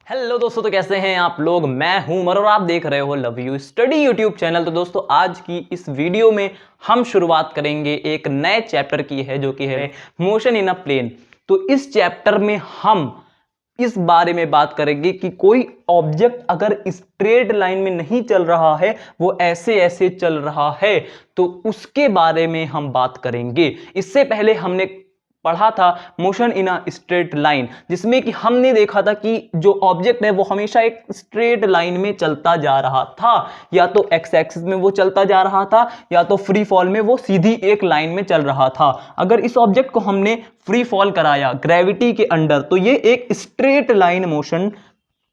Hello दोस्तों, तो कैसे हैं आप लोग। मैं हूं उमर और आप देख रहे हो love you study YouTube channel. तो दोस्तों, आज की इस वीडियो में हम शुरुआत करेंगे एक नए चैप्टर की है जो कि है मोशन इन अ प्लेन। तो इस चैप्टर में हम इस बारे में बात करेंगे कि कोई ऑब्जेक्ट अगर स्ट्रेट लाइन में नहीं चल रहा है, वो ऐसे ऐसे चल रहा है, तो उसके बारे में हम बात करेंगे। इससे पहले हमने पढ़ा था motion in a straight line, जिसमें कि हमने देखा था कि जो ऑब्जेक्ट है वो हमेशा एक स्ट्रेट लाइन में चलता जा रहा था। या तो एक्स एक्सिस में वो चलता जा रहा था या तो फ्री फॉल में वो सीधी एक लाइन में चल रहा था। अगर इस ऑब्जेक्ट को हमने फ्री फॉल कराया ग्रेविटी के अंडर, तो ये एक स्ट्रेट लाइन मोशन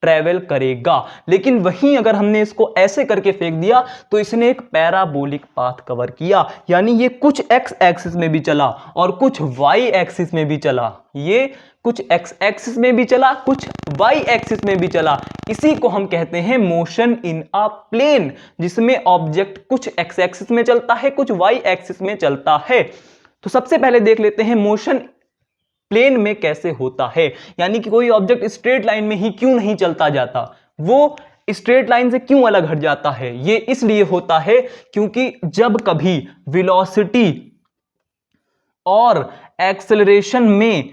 ट्रेवल करेगा। लेकिन वहीं अगर हमने इसको ऐसे करके फेंक दिया तो इसने एक पैराबोलिक पाथ कवर किया, यानी ये कुछ एक्स एक्सिस में भी चला और कुछ वाई एक्सिस में भी चला। ये कुछ एक्स एक्सिस में भी चला, कुछ वाई एक्सिस में भी चला। इसी को हम कहते हैं मोशन इन अ प्लेन, जिसमें ऑब्जेक्ट कुछ एक्स एक्सिस में चलता है, कुछ वाई एक्सिस में चलता है। तो सबसे पहले देख लेते हैं मोशन प्लेन में कैसे होता है, यानी कि कोई ऑब्जेक्ट स्ट्रेट लाइन में ही क्यों नहीं चलता जाता, वो स्ट्रेट लाइन से क्यों अलग हट जाता है। ये इसलिए होता है क्योंकि जब कभी वेलोसिटी और एक्सेलरेशन में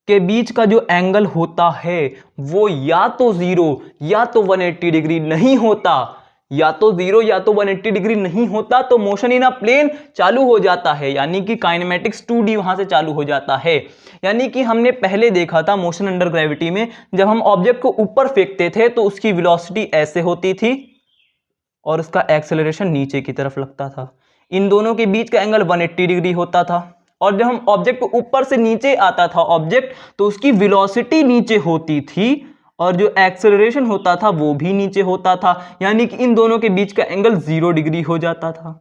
के बीच का जो एंगल होता है वो या तो 0 या तो 180 डिग्री नहीं होता, या तो 0 या तो 180 डिग्री नहीं होता, तो मोशन इन अ प्लेन चालू हो जाता है, यानी कि काइनेमेटिक्स 2D वहां से चालू हो जाता है। यानी कि हमने पहले देखा था मोशन अंडर ग्रेविटी में, जब हम ऑब्जेक्ट को ऊपर फेंकते थे तो उसकी वेलोसिटी ऐसे होती थी और उसका एक्सेलरेशन नीचे की तरफ लगता था। इन दोनों के बीच का एंगल 180 डिग्री होता था। और जब हम ऑब्जेक्ट को ऊपर से नीचे आता था ऑब्जेक्ट, तो उसकी वेलोसिटी नीचे होती थी और जो एक्सेलरेशन होता था वो भी नीचे होता था, यानी कि इन दोनों के बीच का एंगल 0 डिग्री हो जाता था।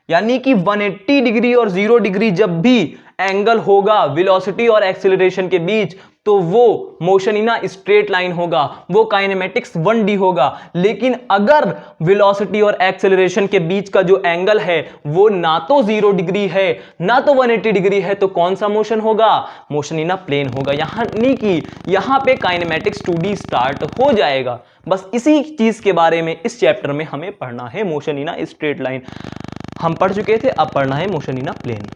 यानी कि 180 डिग्री और 0 डिग्री जब भी एंगल होगा वेलोसिटी और एक्सेलरेशन के बीच, तो वो motion in a straight line होगा, वो काइनेमेटिक्स 1D होगा। लेकिन अगर वेलोसिटी और एक्सेलरेशन के बीच का जो एंगल है वो ना तो 0 डिग्री है ना तो 180 डिग्री है, तो कौन सा मोशन होगा, मोशन इन अ प्लेन होगा। यानी कि यहां पे काइनेमेटिक्स 2D स्टार्ट हो जाएगा। बस इसी चीज के बारे में इस चैप्टर में हमें पढ़ना है। Motion in a straight line हम पढ़ चुके थे, अब पढ़ना है मोशन इन अ प्लेन।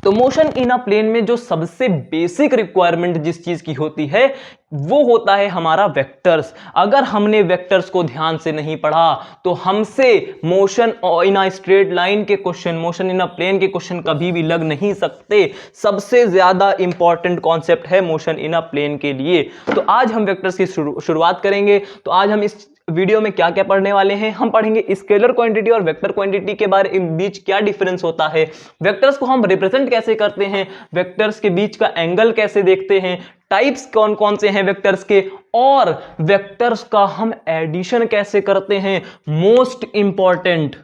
तो मोशन इन अ प्लेन में जो सबसे बेसिक रिक्वायरमेंट जिस चीज की होती है वो होता है हमारा वेक्टर्स। अगर हमने वेक्टर्स को ध्यान से नहीं पढ़ा तो हमसे motion in a straight line के question, motion in a plane के क्वेश्चन कभी भी लग नहीं सकते। सबसे ज्यादा इंपॉर्टेंट कॉन्सेप्ट है मोशन इन अ प्लेन के लिए। तो आज हम वेक्टर्स की शुरुआत करेंगे। तो आज हम इस वीडियो में क्या क्या पढ़ने वाले हैं, हम पढ़ेंगे स्केलर क्वांटिटी और वेक्टर क्वांटिटी के बारे में, बीच क्या डिफरेंस होता है, वेक्टर्स को हम रिप्रेजेंट कैसे करते हैं, वेक्टर्स के बीच का एंगल कैसे देखते हैं, टाइप्स कौन कौन से हैं वेक्टर्स के, और वेक्टर्स का हम एडिशन कैसे करते हैं। Most important,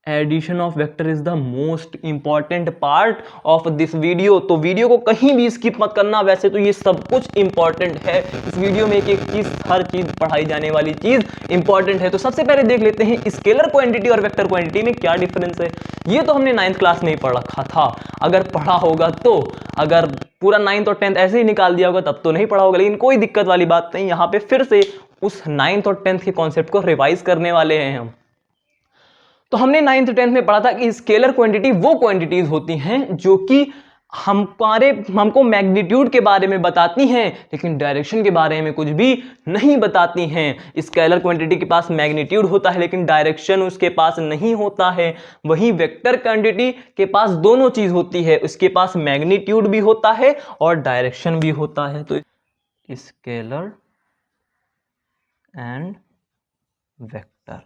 addition of vector is the most important part of this video. तो वीडियो को कहीं भी स्किप मत करना। वैसे तो ये सब कुछ इंपॉर्टेंट है, इस वीडियो में एक एक चीज, हर चीज पढ़ाई जाने वाली चीज इंपॉर्टेंट है। तो सबसे पहले देख लेते हैं स्केलर क्वांटिटी और वेक्टर क्वांटिटी में क्या डिफरेंस है। ये तो हमने 9th क्लास में ही पढ़ रखा था, अगर पढ़ा होगा तो। अगर पूरा 9th और 10th ऐसे ही निकाल दिया होगा तब तो नहीं पढ़ा होगा, लेकिन कोई दिक्कत वाली बात नहीं। यहाँ पे फिर से उस 9th और 10th के कॉन्सेप्ट को रिवाइज करने वाले हैं हम। तो हमने 9th 10th में पढ़ा था कि स्केलर क्वांटिटी वो क्वांटिटीज होती हैं जो कि हमको मैग्नीट्यूड के बारे में बताती हैं लेकिन डायरेक्शन के बारे में कुछ भी नहीं बताती हैं। स्केलर क्वांटिटी के पास मैग्नीट्यूड होता है लेकिन डायरेक्शन उसके पास नहीं होता है। वहीं वेक्टर क्वांटिटी के पास दोनों चीज होती है, उसके पास मैग्नीट्यूड भी होता है और डायरेक्शन भी होता है। तो स्केलर एंड वेक्टर,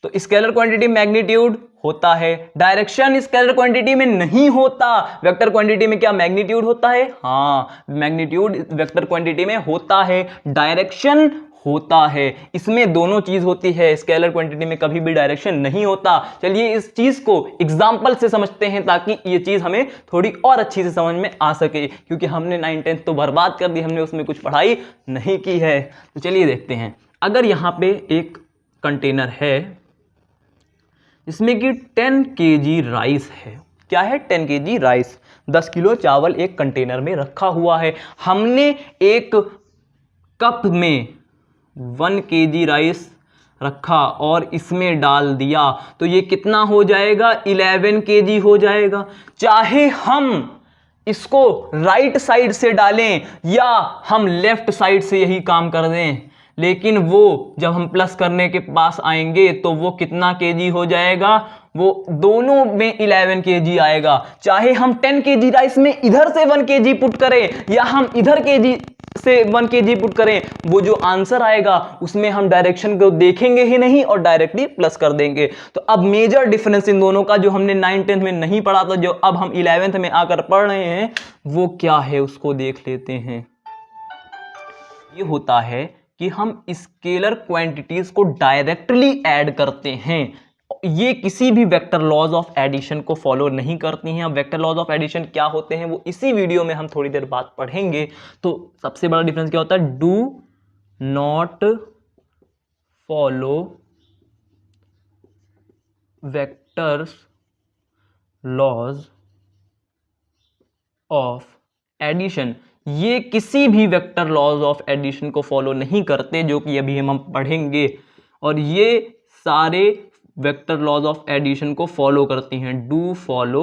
तो स्केलर क्वांटिटी मैग्नीट्यूड होता है, डायरेक्शन स्केलर क्वांटिटी में नहीं होता। वेक्टर क्वांटिटी में क्या मैग्नीट्यूड होता है? हाँ, मैग्नीट्यूड वेक्टर क्वांटिटी में होता है, डायरेक्शन होता है। इसमें दोनों चीज होती है, स्केलर क्वांटिटी में कभी भी डायरेक्शन नहीं होता। चलिए इस चीज को एग्जांपल से समझते हैं ताकि ये चीज हमें थोड़ी और अच्छी से समझ में आ सके, क्योंकि हमने 9th 10th तो बर्बाद कर दी, हमने उसमें कुछ पढ़ाई नहीं की है। तो चलिए देखते हैं। अगर यहां पे एक कंटेनर है जिसमें कि 10 kg राइस है। क्या है? 10 kg राइस, 10 किलो चावल एक कंटेनर में रखा हुआ है। हमने एक कप में 1 kg राइस रखा और इसमें डाल दिया तो ये कितना हो जाएगा, 11 kg हो जाएगा। चाहे हम इसको राइट साइड से डालें या हम लेफ्ट साइड से यही काम कर दें, लेकिन वो जब हम प्लस करने के पास आएंगे तो वो कितना केजी हो जाएगा, वो दोनों में 11 kg आएगा। चाहे हम 10 kg राइस में इधर से 1 kg पुट करें या हम इधर kg से 1 kg पुट करें, वो जो आंसर आएगा उसमें हम डायरेक्शन को देखेंगे ही नहीं और डायरेक्टली प्लस कर देंगे। तो अब मेजर डिफरेंस इन दोनों का जो हमने 9th 10th में नहीं पढ़ा था, जो अब हम 11th में आकर पढ़ रहे हैं, वो क्या है उसको देख लेते हैं। ये होता है कि हम स्केलर क्वांटिटीज को डायरेक्टली ऐड करते हैं। ये किसी भी वेक्टर लॉज ऑफ एडिशन को फॉलो नहीं करती हैं। अब वेक्टर लॉज ऑफ एडिशन क्या होते हैं वो इसी वीडियो में हम थोड़ी देर बाद पढ़ेंगे। तो सबसे बड़ा डिफरेंस क्या होता है, do not follow vectors laws of addition. ये किसी भी वेक्टर लॉज ऑफ एडिशन को फॉलो नहीं करते, जो कि अभी हम पढ़ेंगे। और ये सारे वेक्टर लॉज ऑफ एडिशन को फॉलो करती हैं। Do follow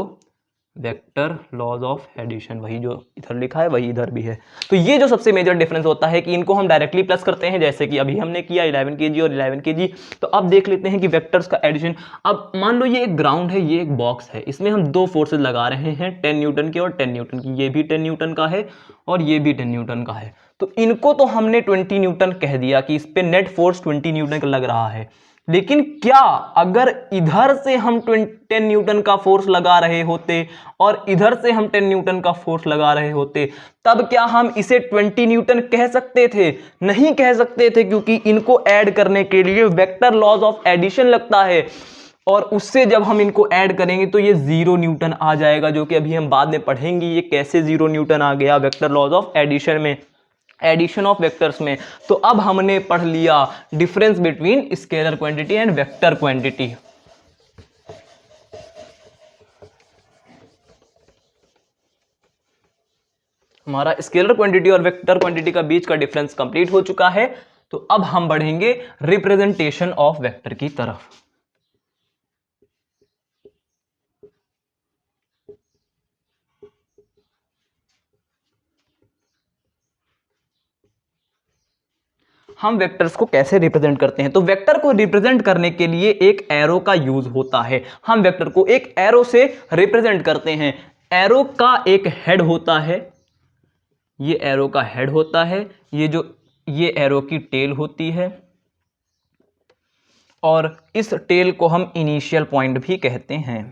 vector laws of addition, वही जो इधर लिखा है वही इधर भी है। तो ये जो सबसे मेजर डिफरेंस होता है कि इनको हम डायरेक्टली प्लस करते हैं, जैसे कि अभी हमने किया 11 kg और 11 kg। तो अब देख लेते हैं कि वेक्टर्स का एडिशन। अब मान लो ये एक ग्राउंड है, ये एक बॉक्स है, इसमें हम 2 फोर्सेज लगा रहे हैं, 10 न्यूटन की और 10 न्यूटन की। ये भी 10 न्यूटन का है और ये भी 10 न्यूटन का है। तो इनको तो हमने 20 न्यूटन कह दिया कि इस पे नेट फोर्स 20 न्यूटन का लग रहा है। लेकिन क्या अगर इधर से हम 10 न्यूटन का फोर्स लगा रहे होते और इधर से हम 10 न्यूटन का फोर्स लगा रहे होते, तब क्या हम इसे 20 न्यूटन कह सकते थे? नहीं कह सकते थे, क्योंकि इनको ऐड करने के लिए वेक्टर लॉज ऑफ एडिशन लगता है और उससे जब हम इनको ऐड करेंगे तो ये 0 न्यूटन आ जाएगा, जो कि अभी हम बाद में पढ़ेंगे ये कैसे 0 न्यूटन आ गया वेक्टर लॉज ऑफ एडिशन में, एडिशन ऑफ वेक्टर्स में। तो अब हमने पढ़ लिया difference between scalar quantity and vector quantity. हमारा स्केलर क्वांटिटी और वेक्टर क्वांटिटी का बीच का डिफरेंस कंप्लीट हो चुका है। तो अब हम बढ़ेंगे रिप्रेजेंटेशन ऑफ वेक्टर की तरफ। हम वेक्टर्स को कैसे रिप्रेजेंट करते हैं? तो वेक्टर को रिप्रेजेंट करने के लिए एक एरो का यूज होता है। हम वेक्टर को एक एरो से रिप्रेजेंट करते हैं। एरो का एक हेड होता है, ये एरो का हेड होता है, ये एरो की टेल होती है और इस टेल को हम इनिशियल पॉइंट भी कहते हैं।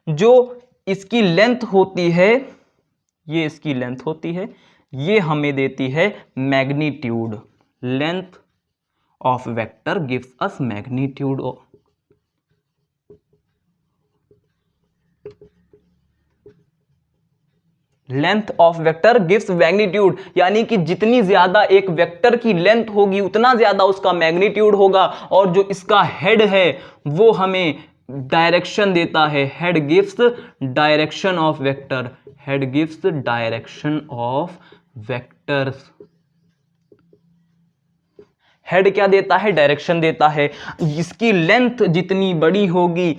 जो इसकी लेंथ होती है, ये इसकी लेंथ होती है, ये हमें देती है magnitude. Length of vector gives us magnitude of, length of vector gives magnitude, यानी कि जितनी ज्यादा एक वेक्टर की लेंथ होगी उतना ज्यादा उसका मैग्नीट्यूड होगा। और जो इसका हेड है वो हमें डायरेक्शन देता है। Head gives direction of vector, head gives direction of vectors. Head क्या देता है? डायरेक्शन देता है। इसकी लेंथ जितनी बड़ी होगी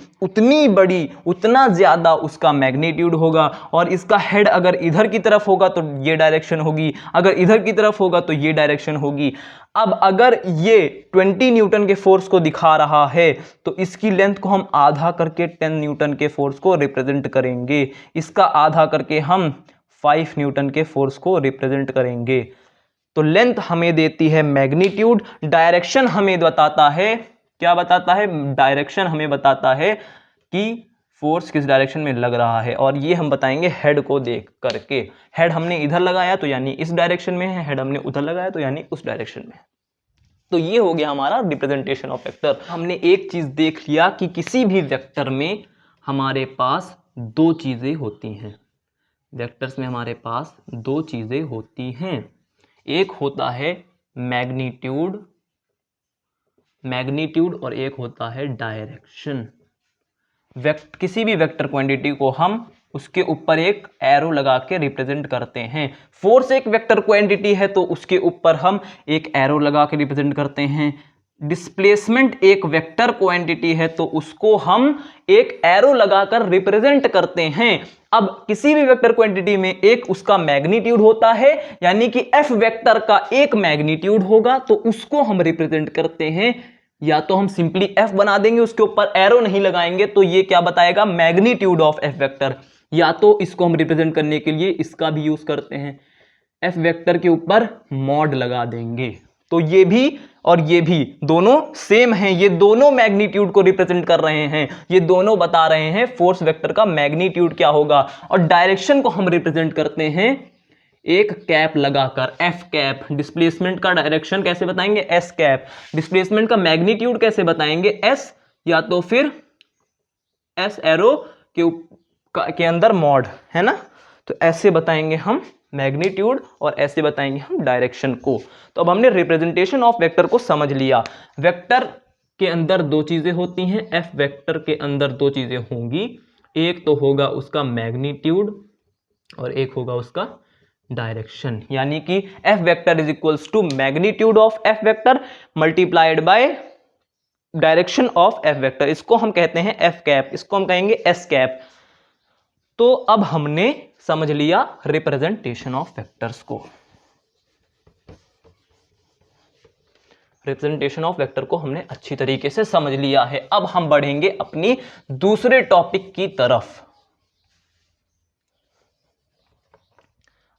उतना ज्यादा उसका मैग्नीट्यूड होगा। और इसका हेड अगर इधर की तरफ होगा तो ये डायरेक्शन होगी, अगर इधर की तरफ होगा तो ये डायरेक्शन होगी। अब अगर ये 20 न्यूटन के फोर्स को दिखा रहा है तो इसकी लेंथ को हम आधा करके 10 न्यूटन के फोर्स को रिप्रेजेंट करेंगे। इसका आधा करके हम 5 न्यूटन के फोर्स को रिप्रेजेंट करेंगे। तो लेंथ हमें देती है मैग्नीट्यूड, डायरेक्शन हमें बताता है, क्या बताता है? डायरेक्शन हमें बताता है कि फोर्स किस डायरेक्शन में लग रहा है। और ये हम बताएंगे हेड को देख करके। हेड हमने इधर लगाया तो यानी इस डायरेक्शन में है, हेड हमने उधर लगाया तो यानी उस डायरेक्शन में। तो ये हो गया हमारा रिप्रेजेंटेशन ऑफ वेक्टर। हमने एक चीज देख लिया कि किसी भी वेक्टर में हमारे पास 2 चीजें होती हैं। वेक्टर्स में हमारे पास 2 चीजें होती हैं। एक होता है मैग्नीट्यूड मैग्नीट्यूड और एक होता है डायरेक्शन। किसी भी वेक्टर क्वांटिटी को हम उसके ऊपर एक एरो लगा के रिप्रेजेंट करते हैं। फोर्स एक वेक्टर क्वांटिटी है तो उसके ऊपर हम एक एरो लगा के रिप्रेजेंट करते हैं। डिस्प्लेसमेंट एक वेक्टर क्वांटिटी है तो उसको हम एक एरो लगाकर रिप्रेजेंट करते हैं। अब किसी भी वेक्टर क्वांटिटी में एक उसका मैग्नीट्यूड होता है, यानी कि एफ वेक्टर का एक मैग्नीट्यूड होगा तो उसको हम रिप्रेजेंट करते हैं। या तो हम सिंपली एफ बना देंगे, उसके ऊपर एरो नहीं लगाएंगे, तो ये क्या बताएगा, मैग्नीट्यूड ऑफ एफ वेक्टर। या तो इसको हम रिप्रेजेंट करने के लिए इसका भी यूज करते हैं, एफ वेक्टर के ऊपर मॉड लगा देंगे। तो ये भी और ये भी दोनों सेम हैं, ये दोनों मैग्नीट्यूड को रिप्रेजेंट कर रहे हैं, ये दोनों बता रहे हैं फोर्स वेक्टर का मैग्नीट्यूड क्या होगा। और डायरेक्शन को हम रिप्रेजेंट करते हैं एक कैप लगाकर, एफ कैप। डिस्प्लेसमेंट का डायरेक्शन कैसे बताएंगे, एस कैप। डिस्प्लेसमेंट का मैग्नीट्यूड कैसे बताएंगे, एस, या तो फिर एस एरो के अंदर मॉड, है ना। तो ऐसे बताएंगे हम मैग्नीट्यूड और ऐसे बताएंगे हम डायरेक्शन को। तो अब हमने रिप्रेजेंटेशन ऑफ वेक्टर को समझ लिया। वेक्टर के अंदर दो चीजें होती हैं, एफ वेक्टर के अंदर दो चीजें होंगी, एक तो होगा उसका मैग्नीट्यूड और एक होगा उसका डायरेक्शन। यानी कि f vector is equals to magnitude of f vector multiplied by direction of f vector. इसको हम कहते हैं एफ कैप, इसको हम कहेंगे एस कैप। तो अब हमने समझ लिया रिप्रेजेंटेशन ऑफ वेक्टर्स को। रिप्रेजेंटेशन ऑफ वेक्टर को हमने अच्छी तरीके से समझ लिया है। अब हम बढ़ेंगे अपनी दूसरे टॉपिक की तरफ।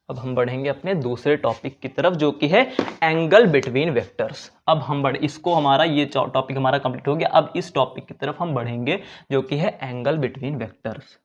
अब हम बढ़ेंगे अपने दूसरे टॉपिक की तरफ जो कि है एंगल बिटवीन वेक्टर्स। अब हम इसको हमारा ये टॉपिक हमारा कंप्लीट हो गया। अब इस टॉपिक की तरफ हम बढ़ेंगे जो कि है एंगल बिटवीन वेक्टर्स।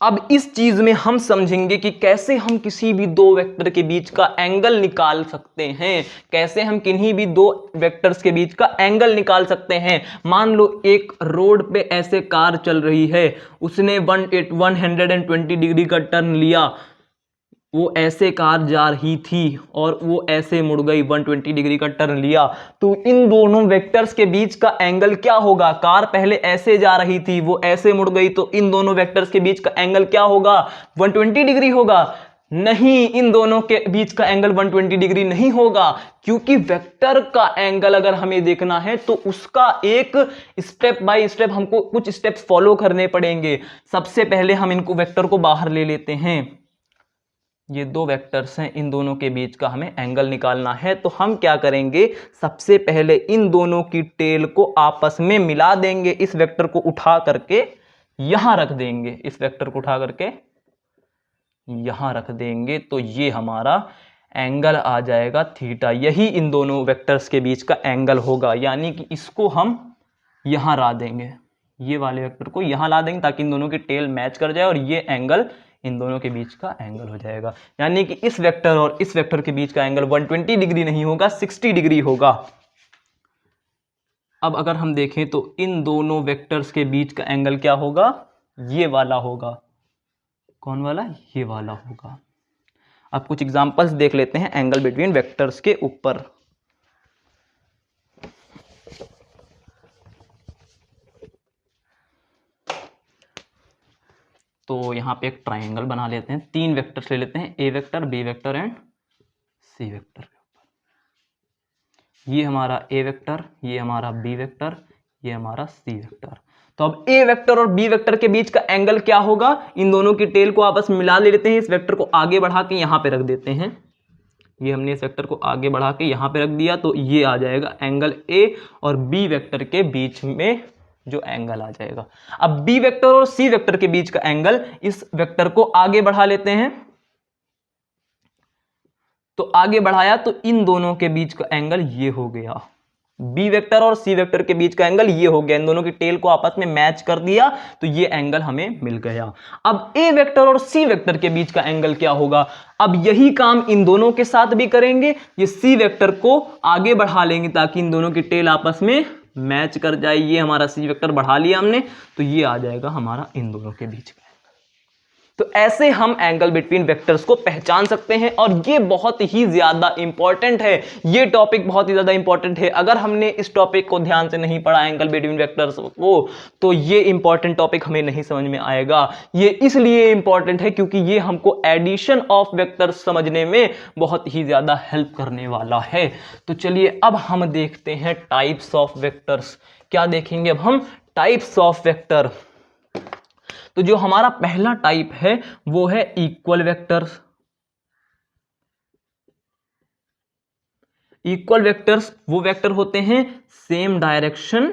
अब इस चीज में हम समझेंगे कि कैसे हम किसी भी दो वेक्टर के बीच का एंगल निकाल सकते हैं, कैसे हम किन्हीं भी दो वेक्टर्स के बीच का एंगल निकाल सकते हैं। मान लो एक रोड पे ऐसे कार चल रही है, उसने 120 डिग्री का टर्न लिया, वो ऐसे कार जा रही थी और वो ऐसे मुड़ गई, 120 डिग्री का टर्न लिया, तो इन दोनों वेक्टर्स के बीच का एंगल क्या होगा। कार पहले ऐसे जा रही थी, वो ऐसे मुड़ गई, तो इन दोनों वेक्टर्स के बीच का एंगल क्या होगा, 120 डिग्री होगा। नहीं, इन दोनों के बीच का एंगल 120 डिग्री नहीं होगा, क्योंकि वेक्टर का एंगल अगर हमें देखना है तो उसका एक स्टेप बाय स्टेप हमको कुछ स्टेप्स फॉलो करने पड़ेंगे। सबसे पहले हम इनको वेक्टर को बाहर ले लेते हैं, ये दो वेक्टर्स हैं, इन दोनों के बीच का हमें एंगल निकालना है। तो हम क्या करेंगे, सबसे पहले इन दोनों की टेल को आपस में मिला देंगे, इस वेक्टर को उठा करके यहां रख देंगे, इस वेक्टर को उठा करके यहां रख देंगे, तो ये हमारा एंगल आ जाएगा थीटा। यही इन दोनों वेक्टर्स के बीच का एंगल होगा, यानी कि इसको हम यहां ला देंगे, ये वाले वेक्टर को यहां ला देंगे ताकि इन दोनों की टेल मैच कर जाए और ये एंगल इन दोनों के बीच का एंगल हो जाएगा। यानी कि इस वेक्टर और इस वेक्टर के बीच का एंगल 120 डिग्री नहीं होगा, 60 डिग्री होगा। अब अगर हम देखें तो इन दोनों वेक्टर्स के बीच का एंगल क्या होगा, ये वाला होगा। कौन वाला, ये वाला होगा। अब कुछ एग्जांपल्स देख लेते हैं एंगल बिटवीन वेक्टर्स के ऊपर। तो यहाँ पे एक ट्राइंगल बना लेते हैं, तीन वेक्टर्स ले लेते हैं, A vector, B vector and C vector. ये हमारा ए वेक्टर, ये हमारा बी वेक्टर, ये हमारा सी वेक्टर। तो अब ए वेक्टर और बी वेक्टर के बीच का एंगल क्या होगा, इन दोनों की टेल को आपस में मिला लेते हैं, इस वेक्टर को आगे बढ़ा के यहाँ पे रख देते हैं, ये हमने इस वेक्टर को आगे बढ़ा के यहाँ पे रख दिया, तो ये आ जाएगा एंगल ए और बी वेक्टर के बीच में जो एंगल आ जाएगा। अब बी वेक्टर और सी वेक्टर के बीच का एंगल, इस वेक्टर को आगे बढ़ा लेते हैं, तो आगे बढ़ाया तो इन दोनों के बीच का एंगल ये हो गया, बी वेक्टर और सी वेक्टर के बीच का एंगल ये हो गया, इन दोनों की टेल को आपस में मैच कर दिया तो ये एंगल हमें मिल गया। अब ए वेक्टर और सी वेक्टर के बीच का एंगल क्या होगा, अब यही काम इन दोनों के साथ भी करेंगे, ये सी वेक्टर को आगे बढ़ा लेंगे ताकि इन दोनों की टेल आपस में मैच कर जाए, ये हमारा सी वेक्टर बढ़ा लिया हमने, तो ये आ जाएगा हमारा इन दोनों के बीच का एंगल। तो ऐसे हम एंगल बिटवीन वेक्टर्स को पहचान सकते हैं और ये बहुत ही ज्यादा इंपॉर्टेंट है, ये टॉपिक बहुत ही ज्यादा इंपॉर्टेंट है। अगर हमने इस टॉपिक को ध्यान से नहीं पढ़ा एंगल बिटवीन वेक्टर्स को, तो ये इंपॉर्टेंट टॉपिक हमें नहीं समझ में आएगा। ये इसलिए इंपॉर्टेंट है क्योंकि ये हमको एडिशन ऑफ वेक्टर्स समझने में बहुत ही ज्यादा हेल्प करने वाला है। तो चलिए अब हम देखते हैं टाइप्स ऑफ वेक्टर्स। क्या देखेंगे अब हम? Types of vector. तो जो हमारा पहला टाइप है वो है इक्वल वेक्टर्स। इक्वल वेक्टर्स वो वेक्टर होते हैं same direction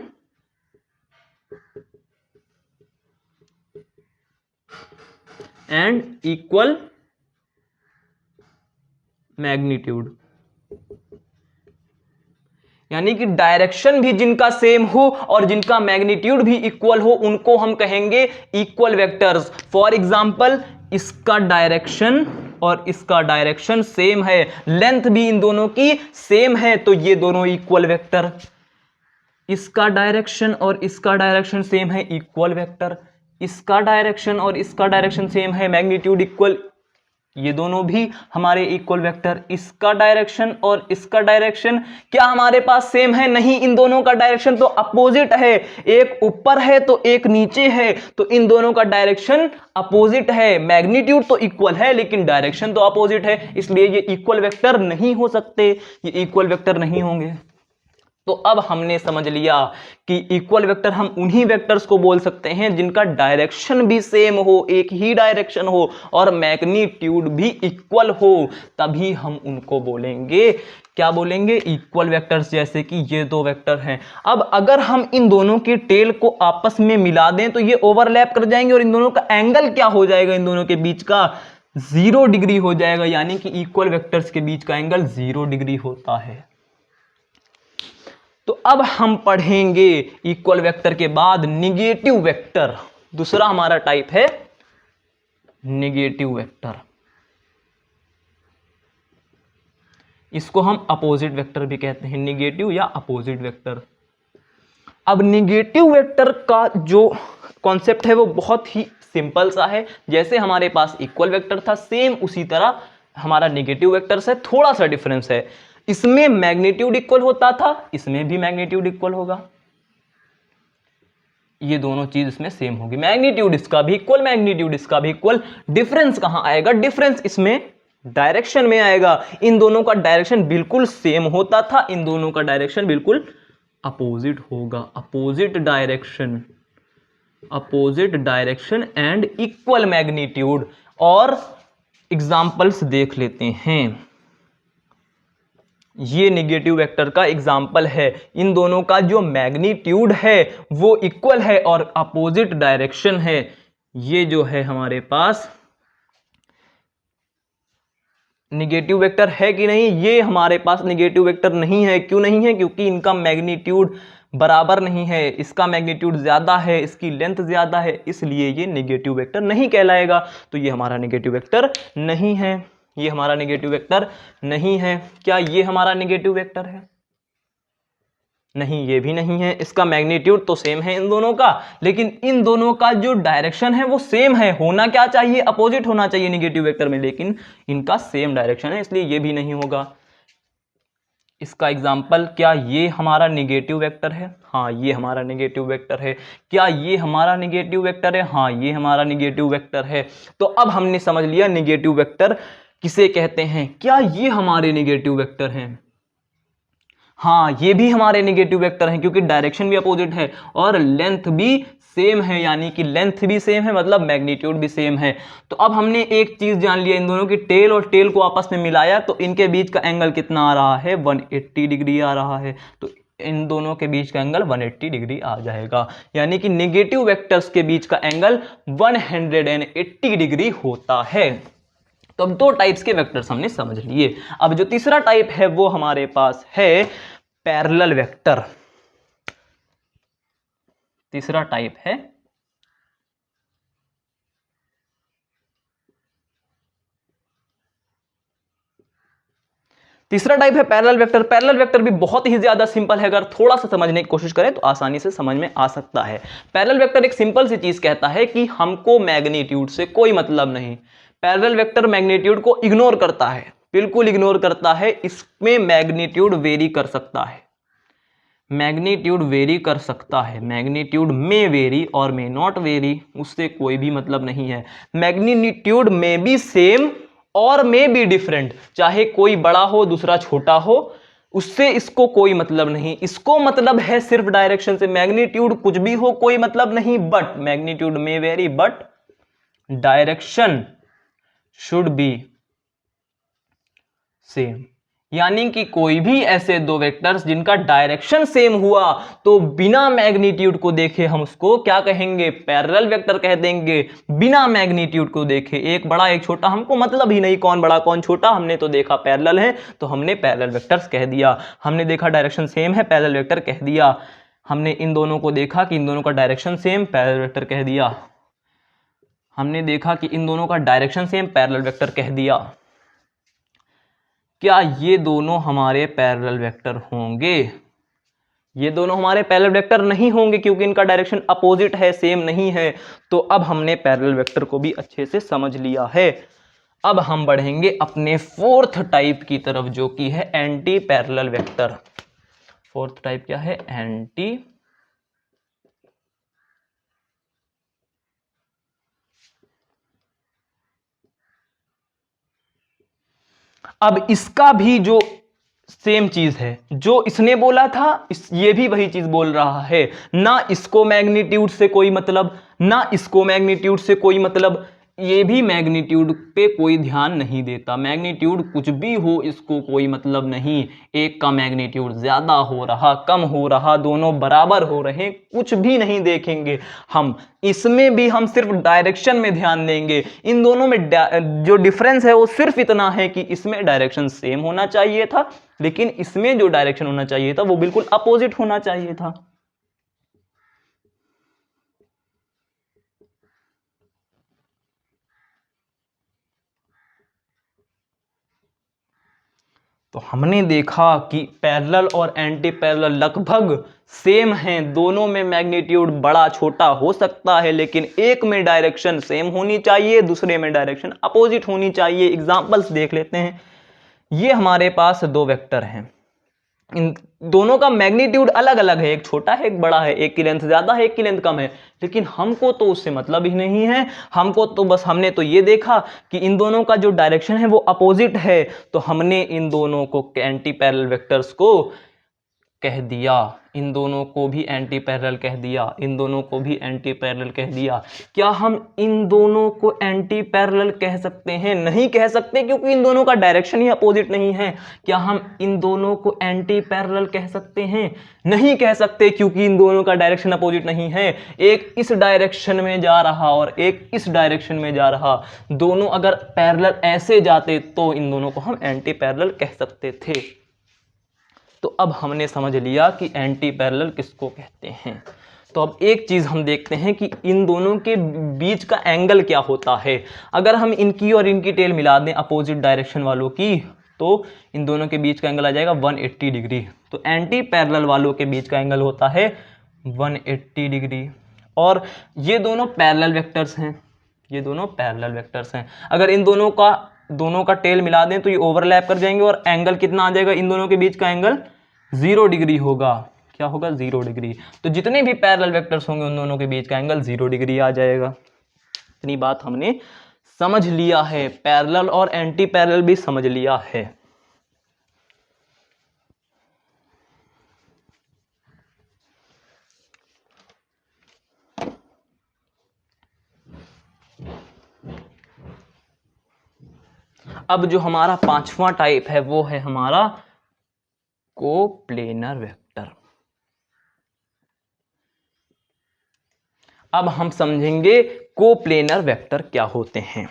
and equal magnitude, यानी कि डायरेक्शन भी जिनका सेम हो और जिनका मैग्नीट्यूड भी इक्वल हो, उनको हम कहेंगे इक्वल वेक्टर्स। फॉर एग्जांपल, इसका डायरेक्शन और इसका डायरेक्शन सेम है, लेंथ भी इन दोनों की सेम है, तो ये दोनों इक्वल वेक्टर। इसका डायरेक्शन और इसका डायरेक्शन सेम है, इक्वल वेक्टर। इसका डायरेक्शन और इसका डायरेक्शन सेम है, मैग्नीट्यूड इक्वल, ये दोनों भी हमारे इक्वल वेक्टर। इसका डायरेक्शन और इसका डायरेक्शन क्या हमारे पास सेम है? नहीं, इन दोनों का डायरेक्शन तो अपोजिट है, एक ऊपर है तो एक नीचे है, तो इन दोनों का डायरेक्शन अपोजिट है। मैग्नीट्यूड तो इक्वल है लेकिन डायरेक्शन तो अपोजिट है, इसलिए ये इक्वल वेक्टर नहीं हो सकते, ये इक्वल वेक्टर नहीं होंगे। तो अब हमने समझ लिया कि इक्वल वेक्टर हम उन्हीं वेक्टर्स को बोल सकते हैं जिनका डायरेक्शन भी सेम हो, एक ही डायरेक्शन हो और मैग्नीट्यूड भी इक्वल हो, तभी हम उनको बोलेंगे। क्या बोलेंगे? Equal vectors. जैसे कि ये दो वेक्टर हैं, अब अगर हम इन दोनों के टेल को आपस में मिला दें तो ये ओवरलैप कर जाएंगे और इन दोनों का एंगल क्या हो जाएगा? इन दोनों के बीच का 0 डिग्री हो जाएगा, यानी कि इक्वल वेक्टर्स के बीच का एंगल 0 डिग्री होता है। तो अब हम पढ़ेंगे इक्वल वेक्टर के बाद निगेटिव वेक्टर। दूसरा हमारा टाइप है निगेटिव वेक्टर। इसको हम अपोजिट वेक्टर भी कहते हैं, निगेटिव या अपोजिट वेक्टर। अब निगेटिव वेक्टर का जो कॉन्सेप्ट है वो बहुत ही सिंपल सा है। जैसे हमारे पास इक्वल वेक्टर था, सेम उसी तरह हमारा निगेटिव वेक्टर से थोड़ा सा डिफरेंस है। इसमें मैग्नीट्यूड इक्वल होता था, इसमें भी मैग्नीट्यूड इक्वल होगा, ये दोनों चीज इसमें सेम होगी। मैग्नीट्यूड इसका भी इक्वल, मैग्नीट्यूड इसका भी इक्वल। डिफरेंस कहां आएगा? डिफरेंस इसमें डायरेक्शन में आएगा। इन दोनों का डायरेक्शन बिल्कुल सेम होता था, इन दोनों का डायरेक्शन बिल्कुल अपोजिट होगा। Opposite direction and equal magnitude. और एग्जांपल्स देख लेते हैं। ये निगेटिव वेक्टर का एग्जाम्पल है। इन दोनों का जो मैग्नीट्यूड है वो इक्वल है और अपोजिट डायरेक्शन है। ये जो है हमारे पास निगेटिव वेक्टर है कि नहीं? ये हमारे पास निगेटिव वेक्टर नहीं है। क्यों नहीं है? क्योंकि इनका मैग्नीट्यूड बराबर नहीं है, इसका मैग्नीट्यूड ज्यादा है, इसकी लेंथ ज्यादा है, इसलिए ये निगेटिव वेक्टर नहीं कहलाएगा। तो ये हमारा निगेटिव वेक्टर नहीं है, ये हमारा निगेटिव वेक्टर नहीं है। क्या ये हमारा निगेटिव वेक्टर है? नहीं, ये भी नहीं है। इसका मैग्नीट्यूड तो सेम है इन दोनों का, लेकिन इन दोनों का जो डायरेक्शन है वो सेम है। होना क्या चाहिए? अपोजिट होना चाहिए निगेटिव वेक्टर में, लेकिन इनका सेम डायरेक्शन है, इसलिए ये भी नहीं होगा। इसका एग्जाम्पल, क्या ये हमारा निगेटिव वेक्टर है? हाँ, ये हमारा निगेटिव वेक्टर है। क्या ये हमारा निगेटिव वेक्टर है? हाँ, ये हमारा निगेटिव वेक्टर है। तो अब हमने समझ लिया निगेटिव वेक्टर किसे कहते हैं। क्या ये हमारे निगेटिव वेक्टर हैं? हाँ, ये भी हमारे निगेटिव वेक्टर हैं, क्योंकि डायरेक्शन भी अपोजिट है और लेंथ भी सेम है, यानी कि लेंथ भी सेम है मतलब मैग्नीट्यूड भी सेम है। तो अब हमने एक चीज जान लिया, इन दोनों की टेल और टेल को आपस में मिलाया तो इनके बीच का एंगल कितना आ रहा है? 180 डिग्री आ रहा है। तो इन दोनों के बीच का एंगल 180 डिग्री आ जाएगा, यानी कि निगेटिव वेक्टर्स के बीच का एंगल 180 डिग्री होता है। तो अब दो टाइप्स के वेक्टर्स हमने समझ लिए। अब जो तीसरा टाइप है वो हमारे पास है पैरेलल वेक्टर। तीसरा टाइप है तीसरा टाइप है पैरेलल वेक्टर। पैरेलल वेक्टर भी बहुत ही ज्यादा सिंपल है, अगर थोड़ा सा समझने की कोशिश करें तो आसानी से समझ में आ सकता है। पैरेलल वेक्टर एक सिंपल सी चीज कहता है कि हमको मैग्नीट्यूड से कोई मतलब नहीं। पैरेलल वेक्टर मैग्नीट्यूड को इग्नोर करता है, बिल्कुल इग्नोर करता है। इसमें मैग्नीट्यूड वेरी कर सकता है, मैग्नीट्यूड वेरी कर सकता है, मैग्नीट्यूड में वेरी और मे नॉट वेरी, उससे कोई भी मतलब नहीं है। मैग्नीट्यूड में बी सेम और मे बी डिफरेंट, चाहे कोई बड़ा हो दूसरा छोटा हो, उससे इसको कोई मतलब नहीं। इसको मतलब है सिर्फ डायरेक्शन से। मैग्नीट्यूड कुछ भी हो कोई मतलब नहीं, बट मैग्नीट्यूड में very but direction should be same. यानी कि कोई भी ऐसे दो वेक्टर्स जिनका डायरेक्शन सेम हुआ तो बिना मैग्नीट्यूड को देखे हम उसको क्या कहेंगे, पैरेलल वेक्टर कह देंगे। बिना मैग्नीट्यूड को देखे, एक बड़ा एक छोटा हमको मतलब ही नहीं कौन बड़ा कौन छोटा, हमने तो देखा पैरेलल है तो हमने पैरेलल वेक्टर्स कह दिया। हमने देखा डायरेक्शन सेम है, पैरेलल वेक्टर कह दिया। हमने इन दोनों को देखा कि इन दोनों का डायरेक्शन सेम, पैरेलल वेक्टर कह दिया। हमने देखा कि इन दोनों का डायरेक्शन सेम, पैरेलल वेक्टर कह दिया। क्या ये दोनों हमारे पैरेलल वेक्टर होंगे? ये दोनों हमारे पैरेलल वेक्टर नहीं होंगे क्योंकि इनका डायरेक्शन अपोजिट है, सेम नहीं है। तो अब हमने पैरेलल वेक्टर को भी अच्छे से समझ लिया है। अब हम बढ़ेंगे अपने फोर्थ टाइप की तरफ जो कि है anti parallel vector. Fourth type क्या है? एंटी अब इसका भी जो सेम चीज है जो इसने बोला था, ये भी वही चीज बोल रहा है। ना इसको मैग्नीट्यूड से कोई मतलब, ना इसको मैग्नीट्यूड से कोई मतलब, ये भी मैग्नीट्यूड पे कोई ध्यान नहीं देता। मैग्नीट्यूड कुछ भी हो इसको कोई मतलब नहीं। एक का मैग्नीट्यूड ज्यादा हो रहा कम हो रहा, दोनों बराबर हो रहे, कुछ भी नहीं देखेंगे हम। इसमें भी हम सिर्फ डायरेक्शन में ध्यान देंगे। इन दोनों में जो डिफरेंस है वो सिर्फ इतना है कि इसमें डायरेक्शन सेम होना चाहिए था, लेकिन इसमें जो डायरेक्शन होना चाहिए था वो बिल्कुल अपोजिट होना चाहिए था। तो हमने देखा कि पैरेलल और एंटी पैरेलल लगभग सेम हैं। दोनों में मैग्नीट्यूड बड़ा छोटा हो सकता है, लेकिन एक में डायरेक्शन सेम होनी चाहिए, दूसरे में डायरेक्शन अपोजिट होनी चाहिए। एग्जांपल्स देख लेते हैं। ये हमारे पास दो वेक्टर हैं, इन दोनों का मैग्नीट्यूड अलग अलग है, एक छोटा है एक बड़ा है, एक की लेंथ ज्यादा है एक की लेंथ कम है, लेकिन हमको तो उससे मतलब ही नहीं है। हमको तो बस हमने तो ये देखा कि इन दोनों का जो डायरेक्शन है वो अपोजिट है, तो हमने इन दोनों को एंटी पैरेलल वेक्टर्स को कह दिया। इन दोनों को भी एंटी पैरेलल कह दिया, इन दोनों को भी एंटी पैरेलल कह दिया। क्या हम इन दोनों को एंटी पैरेलल कह सकते हैं? नहीं कह सकते, क्योंकि इन दोनों का डायरेक्शन ही अपोजिट नहीं है। क्या हम इन दोनों को एंटी पैरेलल कह सकते हैं? नहीं कह सकते, क्योंकि इन दोनों का डायरेक्शन अपोजिट नहीं है। एक इस डायरेक्शन में जा रहा और एक इस डायरेक्शन में जा रहा, दोनों अगर पैरेलल ऐसे जाते तो इन दोनों को हम एंटी पैरेलल कह सकते थे। तो अब हमने समझ लिया कि एंटी पैरेलल किसको कहते हैं। तो अब एक चीज हम देखते हैं कि इन दोनों के बीच का एंगल क्या होता है। अगर हम इनकी और इनकी टेल मिला दें अपोजिट डायरेक्शन वालों की, तो इन दोनों के बीच का एंगल आ जाएगा 180 डिग्री। तो एंटी पैरेलल वालों के बीच का एंगल होता है 180 डिग्री। और ये दोनों पैरेलल वेक्टर्स हैं, ये दोनों पैरेलल वेक्टर्स हैं। अगर इन दोनों का टेल मिला दें तो ये ओवरलैप कर जाएंगे और एंगल कितना आ जाएगा, इन दोनों के बीच का एंगल 0 डिग्री होगा। क्या होगा? 0 डिग्री। तो जितने भी पैरेलल वेक्टर्स होंगे उन दोनों के बीच का एंगल 0 डिग्री आ जाएगा। इतनी बात हमने समझ लिया है, पैरेलल और एंटी पैरेलल भी समझ लिया है। अब जो हमारा पांचवा टाइप है वो है हमारा कोप्लेनर वेक्टर। अब हम समझेंगे कोप्लेनर वेक्टर क्या होते हैं।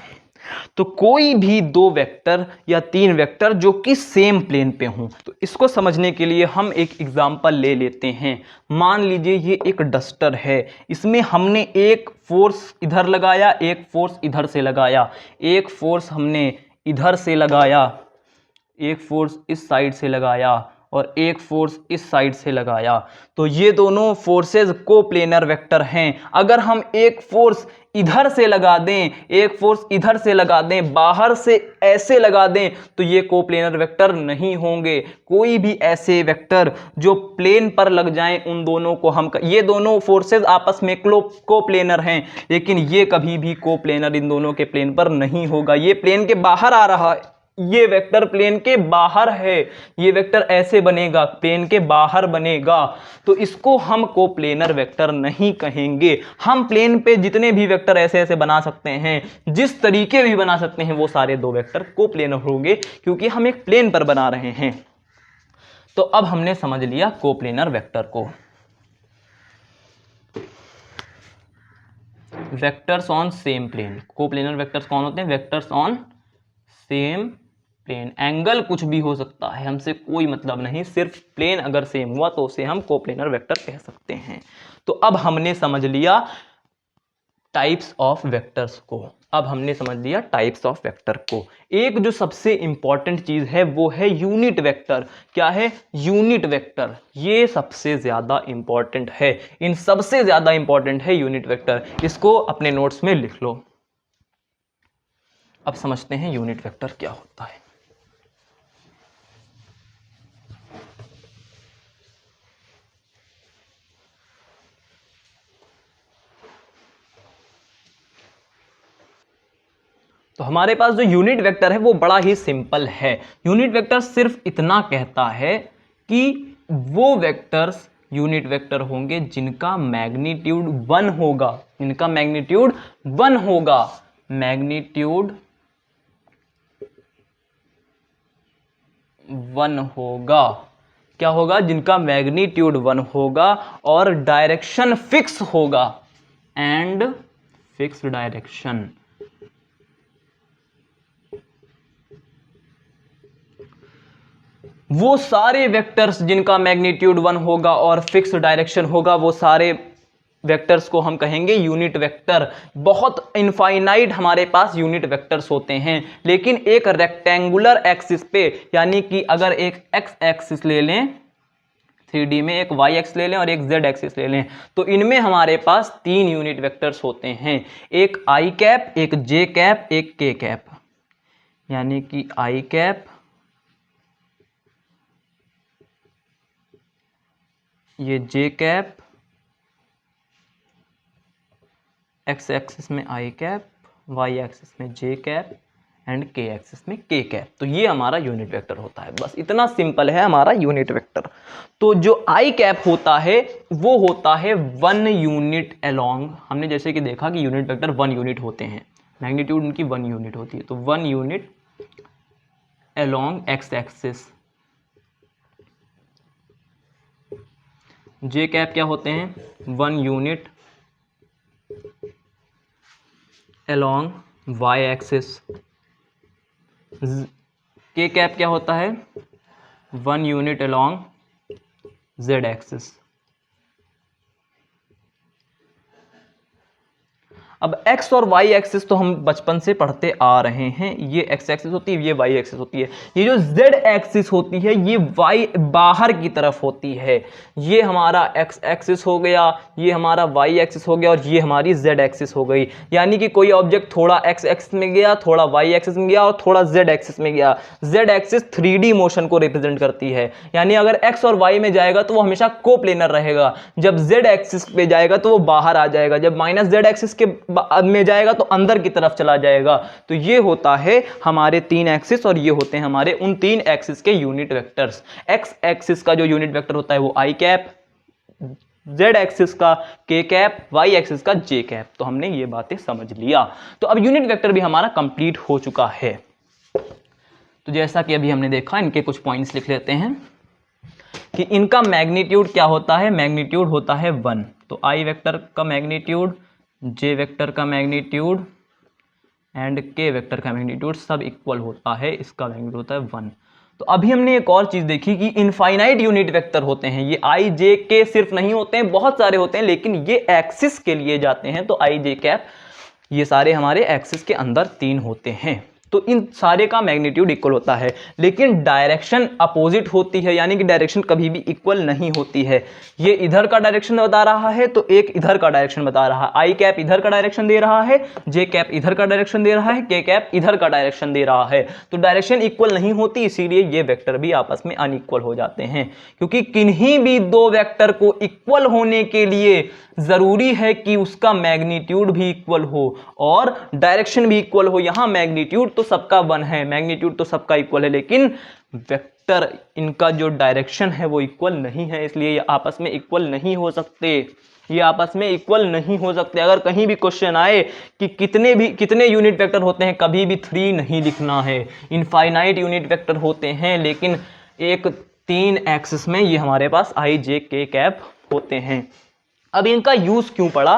तो कोई भी दो वेक्टर या तीन वेक्टर जो कि सेम प्लेन पे हों, तो इसको समझने के लिए हम एक एग्जांपल ले लेते हैं। मान लीजिए ये एक डस्टर है, इसमें हमने एक फोर्स इधर लगाया, एक फोर्स इधर से लगाया, एक फोर्स हमने इधर से लगाया, एक फोर्स इस साइड से लगाया और एक फोर्स इस साइड से लगाया, तो ये दोनों फोर्सेस कोप्लेनर वेक्टर हैं। अगर हम एक फोर्स इधर से लगा दें, एक फोर्स इधर से लगा दें, बाहर से ऐसे लगा दें, तो ये कोप्लेनर वेक्टर नहीं होंगे। कोई भी ऐसे वेक्टर जो प्लेन पर लग जाएं, उन दोनों को हम, ये दोनों फोर्सेस आपस में कोप्लेनर हैं, लेकिन ये कभी भी कोप्लेनर इन दोनों के प्लेन पर नहीं होगा। ये प्लेन के बाहर आ रहा है, ये वेक्टर प्लेन के बाहर है, ये वेक्टर ऐसे बनेगा, प्लेन के बाहर बनेगा, तो इसको हम कोप्लेनर वेक्टर नहीं कहेंगे। हम प्लेन पे जितने भी वेक्टर ऐसे ऐसे बना सकते हैं, जिस तरीके भी बना सकते हैं, वो सारे दो वेक्टर कोप्लेनर होंगे, क्योंकि हम एक प्लेन पर बना रहे हैं। तो अब हमने समझ लिया कोप्लेनर वेक्टर को। Vectors on same plane, coplanar vectors कौन होते हैं? Vectors on same plane. Angle कुछ भी हो सकता है, हमसे कोई मतलब नहीं, सिर्फ प्लेन अगर सेम हुआ तो उसे हम कोप्लेनर वेक्टर कह सकते हैं। तो अब हमने समझ लिया टाइप्स ऑफ वेक्टर्स को। अब हमने समझ लिया टाइप्स ऑफ वेक्टर को। एक जो सबसे इंपॉर्टेंट चीज है वो है यूनिट वेक्टर। क्या है? Unit vector. ये सबसे ज्यादा इंपॉर्टेंट है, इन सबसे ज्यादा इंपॉर्टेंट है यूनिट वेक्टर। इसको अपने नोट्स में लिख लो। अब समझते हैं यूनिट वेक्टर क्या होता है। तो हमारे पास जो यूनिट वेक्टर है वो बड़ा ही सिंपल है। यूनिट वेक्टर सिर्फ इतना कहता है कि वो वेक्टर्स यूनिट वेक्टर होंगे जिनका मैग्नीट्यूड 1 होगा, जिनका मैग्नीट्यूड 1 होगा। मैग्नीट्यूड 1 होगा। क्या होगा? जिनका मैग्नीट्यूड 1 होगा और डायरेक्शन फिक्स होगा, एंड फिक्स डायरेक्शन। वो सारे वेक्टर्स जिनका मैग्नीट्यूड 1 होगा और फिक्स डायरेक्शन होगा, वो सारे वेक्टर्स को हम कहेंगे यूनिट वेक्टर। बहुत इनफाइनाइट हमारे पास यूनिट वेक्टर्स होते हैं, लेकिन एक रेक्टेंगुलर एक्सिस पे, यानी कि अगर एक एक्स एक्सिस ले लें 3D में, एक वाई एक्सिस ले लें और एक जेड एक्सिस ले लें, तो इनमें हमारे पास 3 यूनिट वेक्टर्स होते हैं। एक आई कैप, एक जे कैप, एक के कैप। यानी कि आई कैप, ये जे कैप, एक्स एक्सिस में आई कैप, वाई एक्सिस में जे कैप, एंड के एक्सिस में के कैप। तो ये हमारा यूनिट वेक्टर होता है। बस इतना सिंपल है हमारा यूनिट वेक्टर। तो जो आई कैप होता है वो होता है 1 यूनिट अलोंग। हमने जैसे कि देखा कि यूनिट वेक्टर 1 यूनिट होते हैं, मैग्नीट्यूड उनकी 1 यूनिट होती है, तो 1 यूनिट अलोंग एक्स एक्सिस। जे कैप क्या होते हैं? 1 यूनिट अलोंग वाई एक्सिस। के कैप क्या होता है? 1 यूनिट अलोंग जेड एक्सिस। अब x और y एक्सिस तो हम बचपन से पढ़ते आ रहे हैं, ये x एक्सिस होती है, ये y एक्सिस होती है। ये जो z एक्सिस होती है ये y बाहर की तरफ होती है। ये हमारा x एक्सिस हो गया, ये हमारा y एक्सिस हो गया और ये हमारी z एक्सिस हो गई। यानी कि कोई ऑब्जेक्ट थोड़ा x एक्सिस में गया, थोड़ा y एक्सिस में गया और थोड़ा z एक्सिस में गया। z एक्सिस 3D मोशन को रिप्रेजेंट करती है, यानी अगर x और y में जाएगा तो वो हमेशा कोप्लेनर रहेगा, जब z एक्सिस पे जाएगा तो वो बाहर आ जाएगा, जब माइनस z एक्सिस के में जाएगा तो अंदर की तरफ चला जाएगा। तो ये होता है हमारे 3 एक्सिस और ये होते हैं हमारे उन 3 एक्सिस के यूनिट वेक्टर्स। एक्स एक्सिस का जो यूनिट वेक्टर होता है वो आई कैप, जेड एक्सिस का के कैप, वाई एक्सिस का जे कैप। तो हमने ये बातें समझ लिया। तो अब यूनिट वेक्टर भी हमारा कंप्लीट हो चुका है। तो जैसा कि अभी हमने देखा, इनके कुछ पॉइंट्स लिख लेते हैं कि इनका मैग्नीट्यूड क्या होता है? मैग्नीट्यूड होता है 1। तो आई वेक्टर का मैग्नीट्यूड, जे वेक्टर का मैग्नीट्यूड एंड के वेक्टर का मैग्नीट्यूड सब इक्वल होता है, इसका मैग्नीट्यूड होता है 1। तो अभी हमने एक और चीज देखी कि इनफाइनाइट यूनिट वेक्टर होते हैं। ये आई जे के सिर्फ नहीं होते हैं, बहुत सारे होते हैं, लेकिन ये एक्सिस के लिए जाते हैं। तो आई जे कैप ये सारे हमारे एक्सिस के अंदर 3 होते हैं। तो इन सारे का मैग्नीट्यूड इक्वल होता है। लेकिन डायरेक्शन अपोजिट होती है, यानी कि डायरेक्शन कभी भी इक्वल नहीं होती है। ये इधर का डायरेक्शन बता रहा है तो एक इधर का डायरेक्शन बता रहा है, आई कैप इधर का डायरेक्शन दे रहा है, जे कैप इधर का डायरेक्शन दे रहा है, के कैप इधर का डायरेक्शन दे रहा है। तो डायरेक्शन इक्वल नहीं होती, इसीलिए ये वेक्टर भी आपस में अनइक्वल हो जाते हैं। क्योंकि किन्हीं भी दो वेक्टर को इक्वल होने के लिए जरूरी है कि उसका मैग्नीट्यूड भी इक्वल हो और डायरेक्शन भी इक्वल हो। यहां मैग्नीट्यूड तो सबका 1 है, मैग्नीट्यूड तो सबका इक्वल है, लेकिन वेक्टर इनका जो डायरेक्शन है वो इक्वल नहीं है, इसलिए ये आपस में इक्वल नहीं हो सकते। ये आपस में इक्वल नहीं हो सकते। अगर कहीं भी क्वेश्चन आए कि कितने यूनिट वेक्टर होते हैं, कभी भी 3 नहीं लिखना है। इनफाइनाइट यूनिट वेक्टर होते हैं, लेकिन एक 3 एक्सिस में ये हमारे पास आई जे के कैप होते हैं। अब इनका यूज क्यों पड़ा?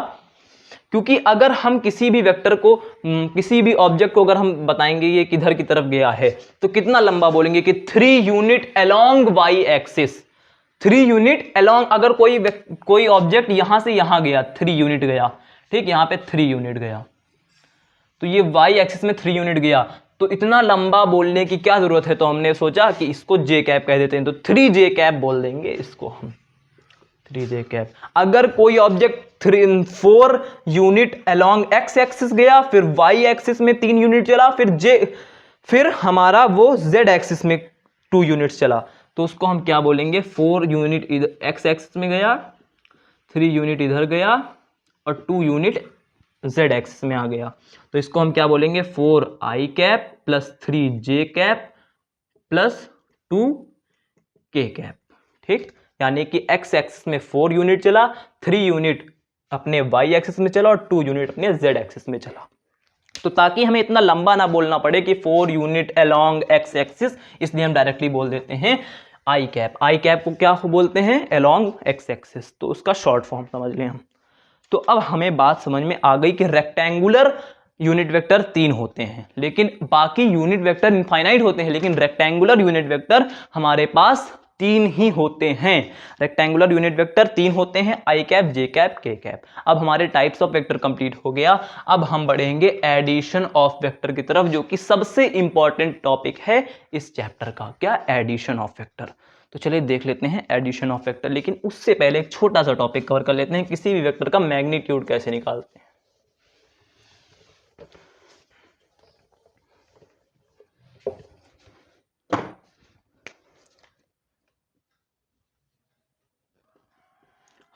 क्योंकि अगर हम किसी भी वेक्टर को, किसी भी ऑब्जेक्ट को अगर हम बताएंगे ये किधर की तरफ गया है, तो कितना लंबा बोलेंगे कि 3 unit along y axis. 3 unit along, अगर कोई ऑब्जेक्ट यहां से यहां गया, 3 यूनिट गया, ठीक, यहां पे 3 यूनिट गया, तो ये वाई एक्सिस में 3 यूनिट गया, तो इतना लंबा बोलने की क्या जरूरत है? तो हमने सोचा कि इसको जे कैप कह देते हैं, तो 3 जे कैप बोल देंगे इसको हम, 3 जे कैप। अगर कोई object 4 unit along x axis गया, फिर वाई एक्सिस में 3 यूनिट चला, फिर हमारा वो जेड एक्सिस में 2 यूनिट्स चला, तो उसको हम क्या बोलेंगे? 4 यूनिट इधर एक्स एक्सिस में गया, 3 यूनिट इधर गया और 2 यूनिट जेड एक्सिस में आ गया, तो इसको हम क्या बोलेंगे? 4 आई कैप प्लस 3 जे कैप प्लस 2 के कैप, ठीक। यानी कि एक्स एक्सिस में 4 यूनिट चला, 3 यूनिट अपने वाई एक्सिस में चला और 2 यूनिट अपने जेड एक्सिस में चला। तो ताकि हमें इतना लंबा ना बोलना पड़े कि 4 यूनिट अलोंग एक्स एक्सिस, इसलिए हम डायरेक्टली बोल देते हैं आई कैप। आई कैप को क्या बोलते हैं? अलोंग एक्स एक्सिस, तो उसका शॉर्ट फॉर्म समझ लें हम। तो अब हमें बात समझ में आ गई कि रेक्टेंगुलर यूनिट वेक्टर 3 होते हैं, लेकिन बाकी यूनिट वेक्टर इनफाइनाइट होते हैं, लेकिन रेक्टेंगुलर यूनिट वेक्टर हमारे पास 3 ही होते हैं। रेक्टेंगुलर यूनिट वेक्टर 3 होते हैं, आई कैप, जे कैप, के कैप। अब हमारे टाइप्स ऑफ वेक्टर कंप्लीट हो गया। अब हम बढ़ेंगे एडिशन ऑफ वेक्टर की तरफ, जो कि सबसे इंपॉर्टेंट टॉपिक है इस चैप्टर का। क्या? Addition of vector. तो चलिए देख लेते हैं एडिशन ऑफ वेक्टर, लेकिन उससे पहले एक छोटा सा टॉपिक कवर कर लेते हैं, किसी भी वेक्टर का मैग्नीट्यूड कैसे निकालते हैं।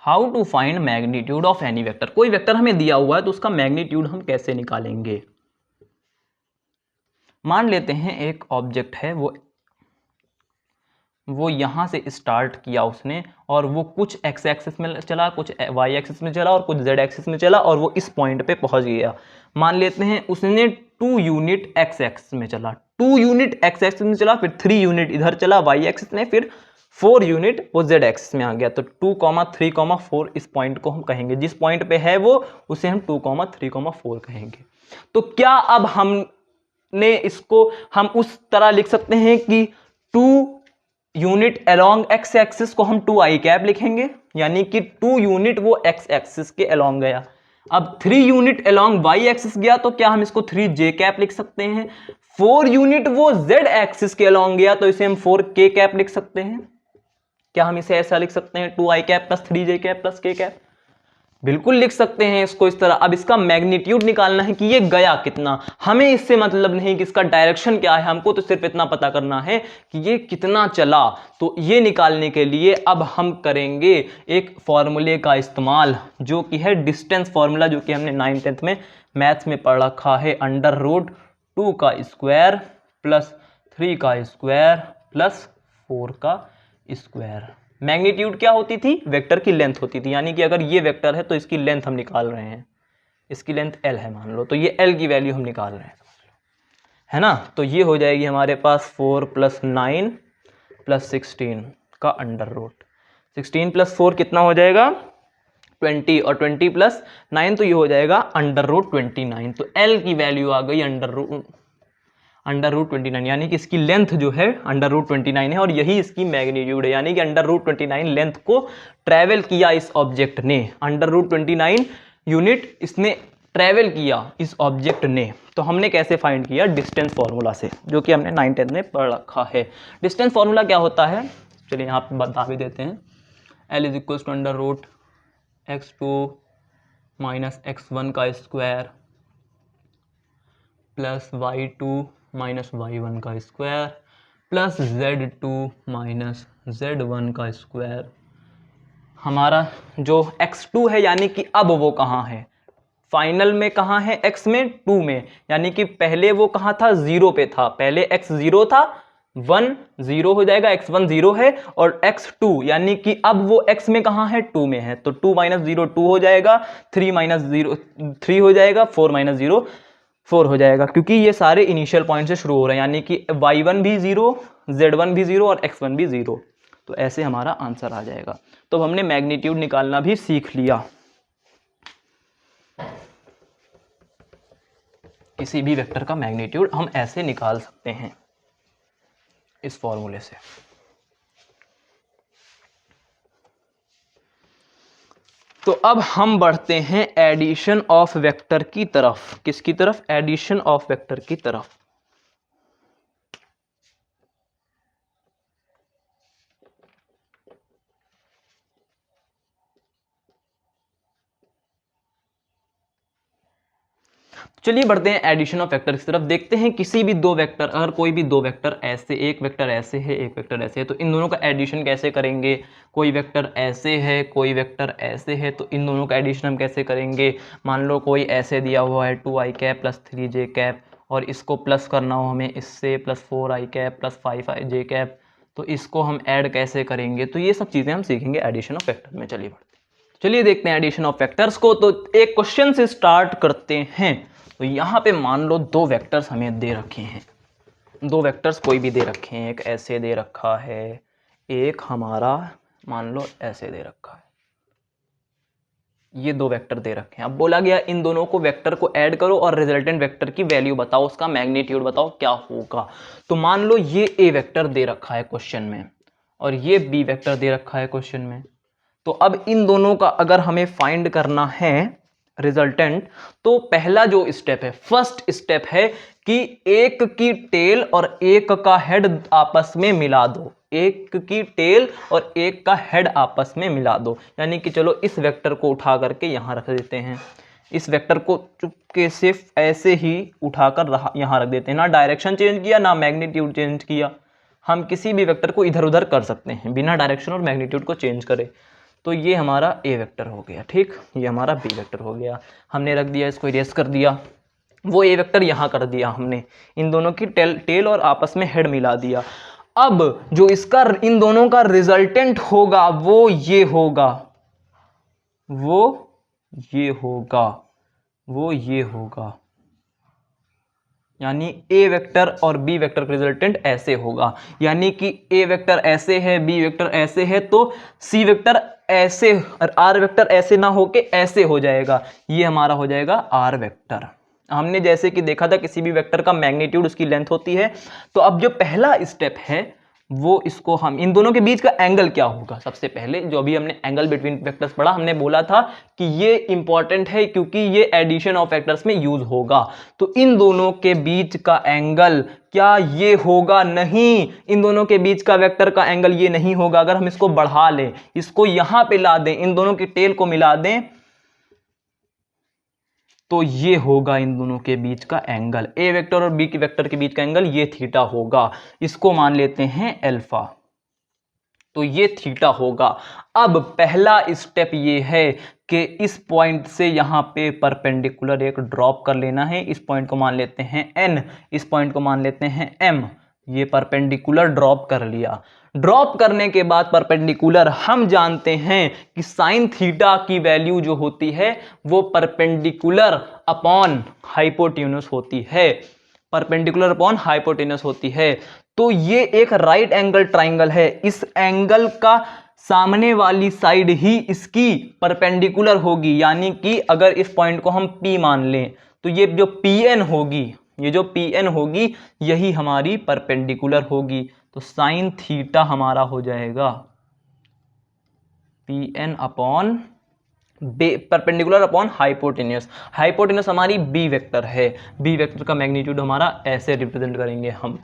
How to find magnitude of any vector. कोई वेक्टर हमें दिया हुआ है तो उसका मैग्नीट्यूड हम कैसे निकालेंगे। मान लेते हैं एक ऑब्जेक्ट है, वो यहां से स्टार्ट किया उसने, और वो कुछ एक्स एक्सिस में चला, कुछ वाई एक्सिस में चला और कुछ जेड एक्सिस में चला, और वो इस पॉइंट पे पहुंच गया। मान लेते हैं उसने 2 यूनिट एक्स एक्सिस में चला, 2 यूनिट एक्स एक्सिस में चला, फिर 3 यूनिट इधर चला वाई एक्सिस में, फिर 4 यूनिट वो जेड एक्सिस में आ गया। तो 2, 3, 4 इस पॉइंट को हम कहेंगे, जिस पॉइंट पे है वो उसे हम 2, 3, 4 कहेंगे। तो क्या अब हमने इसको हम उस तरह लिख सकते हैं कि 2 यूनिट अलोंग एक्स एक्सिस को हम 2 आई कैप लिखेंगे, यानी कि 2 यूनिट वो एक्स एक्सिस के अलोंग गया। अब 3 यूनिट अलोंग वाई एक्सिस गया, तो क्या हम इसको 3 जे कैप लिख सकते हैं। 4 यूनिट वो जेड एक्सिस के अलोंग गया, तो इसे हम 4 के कैप लिख सकते हैं। क्या हम इसे ऐसा लिख सकते हैं 2 आई कैप प्लस 3 जे कैप प्लस के कैप? बिल्कुल लिख सकते हैं इसको इस तरह। अब इसका मैग्नीट्यूड निकालना है कि ये गया कितना। हमें इससे मतलब नहीं कि इसका डायरेक्शन क्या है, हमको तो सिर्फ इतना पता करना है कि ये कितना चला। तो ये निकालने के लिए अब हम करेंगे एक फॉर्मूले का इस्तेमाल, जो कि है डिस्टेंस फॉर्मूला, जो कि हमने 9th में मैथ्स में पढ़ रखा है। √2 का स्क्वायर प्लस 3 का स्क्वायर प्लस 4 का स्क्वायर। मैग्नीट्यूड क्या होती थी? वेक्टर की लेंथ होती थी, यानी कि अगर ये वेक्टर है तो इसकी लेंथ हम निकाल रहे हैं, इसकी लेंथ l है मान लो, तो ये l की वैल्यू हम निकाल रहे हैं, है ना। तो ये हो जाएगी हमारे पास 4 + 9 + 16 का अंडर रूट। 16 + 4 कितना हो जाएगा? 20, और 20 + 9 तो ये हो जाएगा √29। तो l की वैल्यू आ गई √29, यानी कि इसकी लेंथ जो है √29 है, और यही इसकी मैग्नीट्यूड है, यानी कि √29 लेंथ को ट्रैवल किया इस ऑब्जेक्ट ने। √29 यूनिट इसने ट्रैवल किया इस ऑब्जेक्ट ने, तो हमने कैसे फाइंड किया? डिस्टेंस फार्मूला से, जो कि हमने 9th-10th में पढ़ रखा है। डिस्टेंस फार्मूला क्या होता है, चलिए यहाँ पे बता भी देते हैं। L is equal to under root x2 minus x1 का square plus y2 minus y1 का square plus z2 minus z1 का स्क्वायर। हमारा जो x2 है यानी कि अब वो कहाँ है, फाइनल में कहाँ है, x में 2 में, यानी कि पहले वो कहाँ था, 0 पे था। पहले x 0 था, 1 0 हो जाएगा, x1 0 है, और x2 यानी कि अब वो x में कहाँ है, 2 में है, तो 2 माइनस 0 2 हो जाएगा, 3 माइनस 0 3 हो जाएगा, 4 माइनस 0 4 हो जाएगा, क्योंकि ये सारे इनिशियल पॉइंट से शुरू हो रहे हैं, यानी कि y1 भी 0, z1 भी 0 और x1 भी 0। तो ऐसे हमारा आंसर आ जाएगा। तो हमने मैग्नीट्यूड निकालना भी सीख लिया। किसी भी वेक्टर का मैग्नीट्यूड हम ऐसे निकाल सकते हैं इस फॉर्मूले से। तो अब हम बढ़ते हैं एडिशन ऑफ वेक्टर की तरफ। किसकी तरफ? एडिशन ऑफ वेक्टर की तरफ। चलिए बढ़ते हैं एडिशन ऑफ वेक्टर की तरफ। देखते हैं किसी भी दो वेक्टर, अगर कोई भी दो वेक्टर ऐसे, एक वेक्टर ऐसे है, एक वेक्टर ऐसे है, तो इन दोनों का एडिशन कैसे करेंगे। कोई वेक्टर ऐसे है, कोई वेक्टर ऐसे है, तो इन दोनों का एडिशन हम कैसे करेंगे। मान लो कोई ऐसे दिया हुआ है 2i cap plus 3j cap, और इसको प्लस करना हो हमें इससे plus 4i cap plus 5j cap, तो इसको हम ऐड कैसे करेंगे। तो ये सब चीज़ें हम सीखेंगे एडिशन ऑफ वेक्टर में। चलिए देखते हैं एडिशन ऑफ वेक्टर्स को। तो एक क्वेश्चन से स्टार्ट करते हैं। तो यहाँ पे मान लो दो वेक्टर्स हमें दे रखे हैं, दो वेक्टर्स कोई भी दे रखे हैं, एक ऐसे दे रखा है, एक हमारा मान लो ऐसे दे रखा है। ये दो वेक्टर दे रखे हैं। अब बोला गया इन दोनों को वेक्टर को ऐड करो और रिजल्टेंट वेक्टर की वैल्यू बताओ, उसका मैग्नीट्यूड बताओ क्या होगा। तो मान लो ये ए वेक्टर दे रखा है क्वेश्चन में, और ये बी वेक्टर दे रखा है क्वेश्चन में। तो अब इन दोनों का अगर हमें फाइंड करना है रिजल्टेंट, तो पहला जो स्टेप है, फर्स्ट स्टेप है कि एक की टेल और एक का हेड आपस में मिला दो। एक की टेल और एक का हेड आपस में मिला दो, यानी कि चलो इस वेक्टर को उठा करके यहां रख देते हैं, इस वेक्टर को चुपके से ऐसे ही उठाकर यहां रख देते हैं। ना डायरेक्शन चेंज किया, ना मैग्नीट्यूड चेंज किया। हम किसी भी वेक्टर को इधर उधर कर सकते हैं बिना डायरेक्शन और मैग्नीट्यूड को चेंज करे। तो ये हमारा ए वेक्टर हो गया, ठीक, ये हमारा बी वेक्टर हो गया। हमने रख दिया, इसको इरेज कर दिया। वो ए वेक्टर यहाँ कर दिया हमने, इन दोनों की टेल और आपस में हेड मिला दिया। अब जो इसका इन दोनों का रिजल्टेंट होगा वो ये होगा, वो ये होगा, वो ये होगा, यानी ए वेक्टर और बी वेक्टर का रिजल्टेंट ऐसे होगा। यानी कि ए वेक्टर ऐसे है, बी वेक्टर ऐसे है, तो सी वेक्टर ऐसे और आर वेक्टर ऐसे ना होके ऐसे हो जाएगा। ये हमारा हो जाएगा आर वेक्टर। हमने जैसे कि देखा था किसी भी वेक्टर का मैग्नीट्यूड उसकी लेंथ होती है। तो अब जो पहला स्टेप है वो, इसको हम इन दोनों के बीच का एंगल क्या होगा। सबसे पहले जो अभी हमने एंगल बिटवीन वेक्टर्स पढ़ा, हमने बोला था कि ये इंपॉर्टेंट है क्योंकि ये एडिशन ऑफ वेक्टर्स में यूज होगा। तो इन दोनों के बीच का एंगल क्या ये होगा? नहीं, इन दोनों के बीच का वेक्टर का एंगल ये नहीं होगा। अगर हम इसको बढ़ा लें, इसको यहां पे ला दें, इन दोनों की टेल को मिला दें, तो ये होगा इन दोनों के बीच का एंगल। ए वेक्टर और बी के वेक्टर के बीच का एंगल ये थीटा होगा। इसको मान लेते हैं अल्फा, तो ये थीटा होगा। अब पहला स्टेप ये है कि इस पॉइंट से यहां पे परपेंडिकुलर एक ड्रॉप कर लेना है। इस पॉइंट को मान लेते हैं n, इस पॉइंट को मान लेते हैं m। ये परपेंडिकुलर ड्रॉप कर लिया। ड्रॉप करने के बाद परपेंडिकुलर हम जानते हैं कि साइन थीटा की वैल्यू जो होती है वो परपेंडिकुलर अपॉन हाइपोटेन्यूस होती है, परपेंडिकुलर अपॉन हाइपोटेन्यूस होती है। तो ये एक राइट एंगल ट्राइंगल है। इस एंगल का सामने वाली साइड ही इसकी परपेंडिकुलर होगी, यानी कि अगर इस पॉइंट को हम P मान लें तो ये जो PN होगी, ये जो PN होगी यही हमारी परपेंडिकुलर होगी। तो साइन थीटा हमारा हो जाएगा PN upon perpendicular upon hypotenuse. Hypotenuse हमारी बी वेक्टर है, बी वेक्टर का मैग्नीट्यूड हमारा ऐसे रिप्रेजेंट करेंगे हम।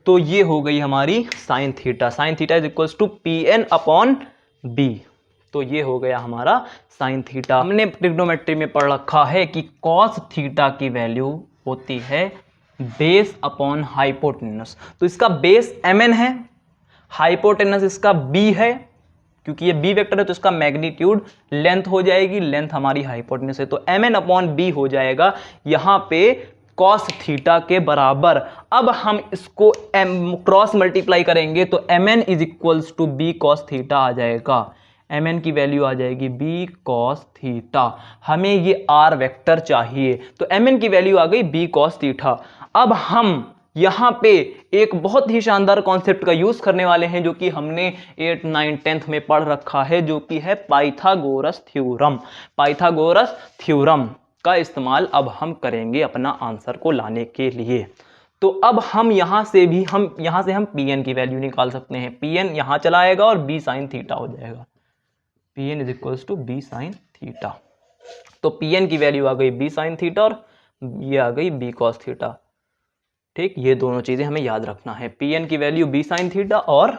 तो ये हो गई हमारी sine theta. Sine theta is equals to p n upon b. तो ये हो गया हमारा साइन थीटा। हमने ट्रिग्नोमेट्री में पढ़ रखा है कि कॉस थीटा की वैल्यू होती है बेस अपॉन हाइपोटेन्यूस। तो इसका बेस mn है, हाइपोटेन्यूस इसका b है, क्योंकि ये b वेक्टर है तो इसका मैग्नीट्यूड लेंथ हो जाएगी, लेंथ हमारी हाइपोटेन्यूस है, तो mn अपॉन b हो जाएगा यहां पे कॉस थीटा के बराबर। अब हम इसको क्रॉस मल्टीप्लाई करेंगे तो mn is equals to b cos theta आ जाएगा। mn की वैल्यू आ जाएगी b कॉस थीटा। हमें ये r वेक्टर चाहिए तो mn की वैल्यू आ गई b कॉस थीटा। अब हम यहां पे एक बहुत ही शानदार कॉन्सेप्ट का यूज करने वाले हैं जो कि हमने 8, 9, 10th में पढ़ रखा है, जो कि है पाइथागोरस थ्योरम। पाइथागोरस थ्योरम का इस्तेमाल अब हम करेंगे अपना आंसर को लाने के लिए। तो अब हम यहां से हम pn की वैल्यू निकाल सकते हैं। pn यहां चला आएगा और b साइन थीटा हो जाएगा। pn is equals to b sine theta. तो pn की वैल्यू आ गई b साइन थीटा और ये आ गई b कॉस थीटा। ठीक, ये दोनों चीजें हमें याद रखना है, pn की वैल्यू b साइन थीटा और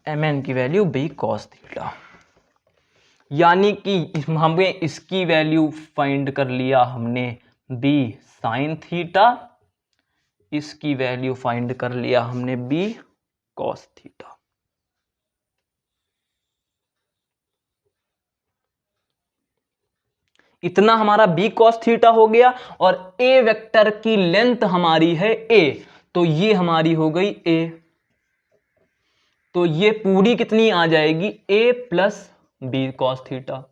mn की वैल्यू b कॉस थीटा। यानी कि हमने इसकी वैल्यू फाइंड कर लिया हमने b साइन थीटा, इसकी वैल्यू फाइंड कर लिया हमने b कॉस थीटा। इतना हमारा b कॉस थीटा हो गया और a वेक्टर की लेंथ हमारी है a, तो ये हमारी हो गई a। तो ये पूरी कितनी आ जाएगी a plus b cos theta.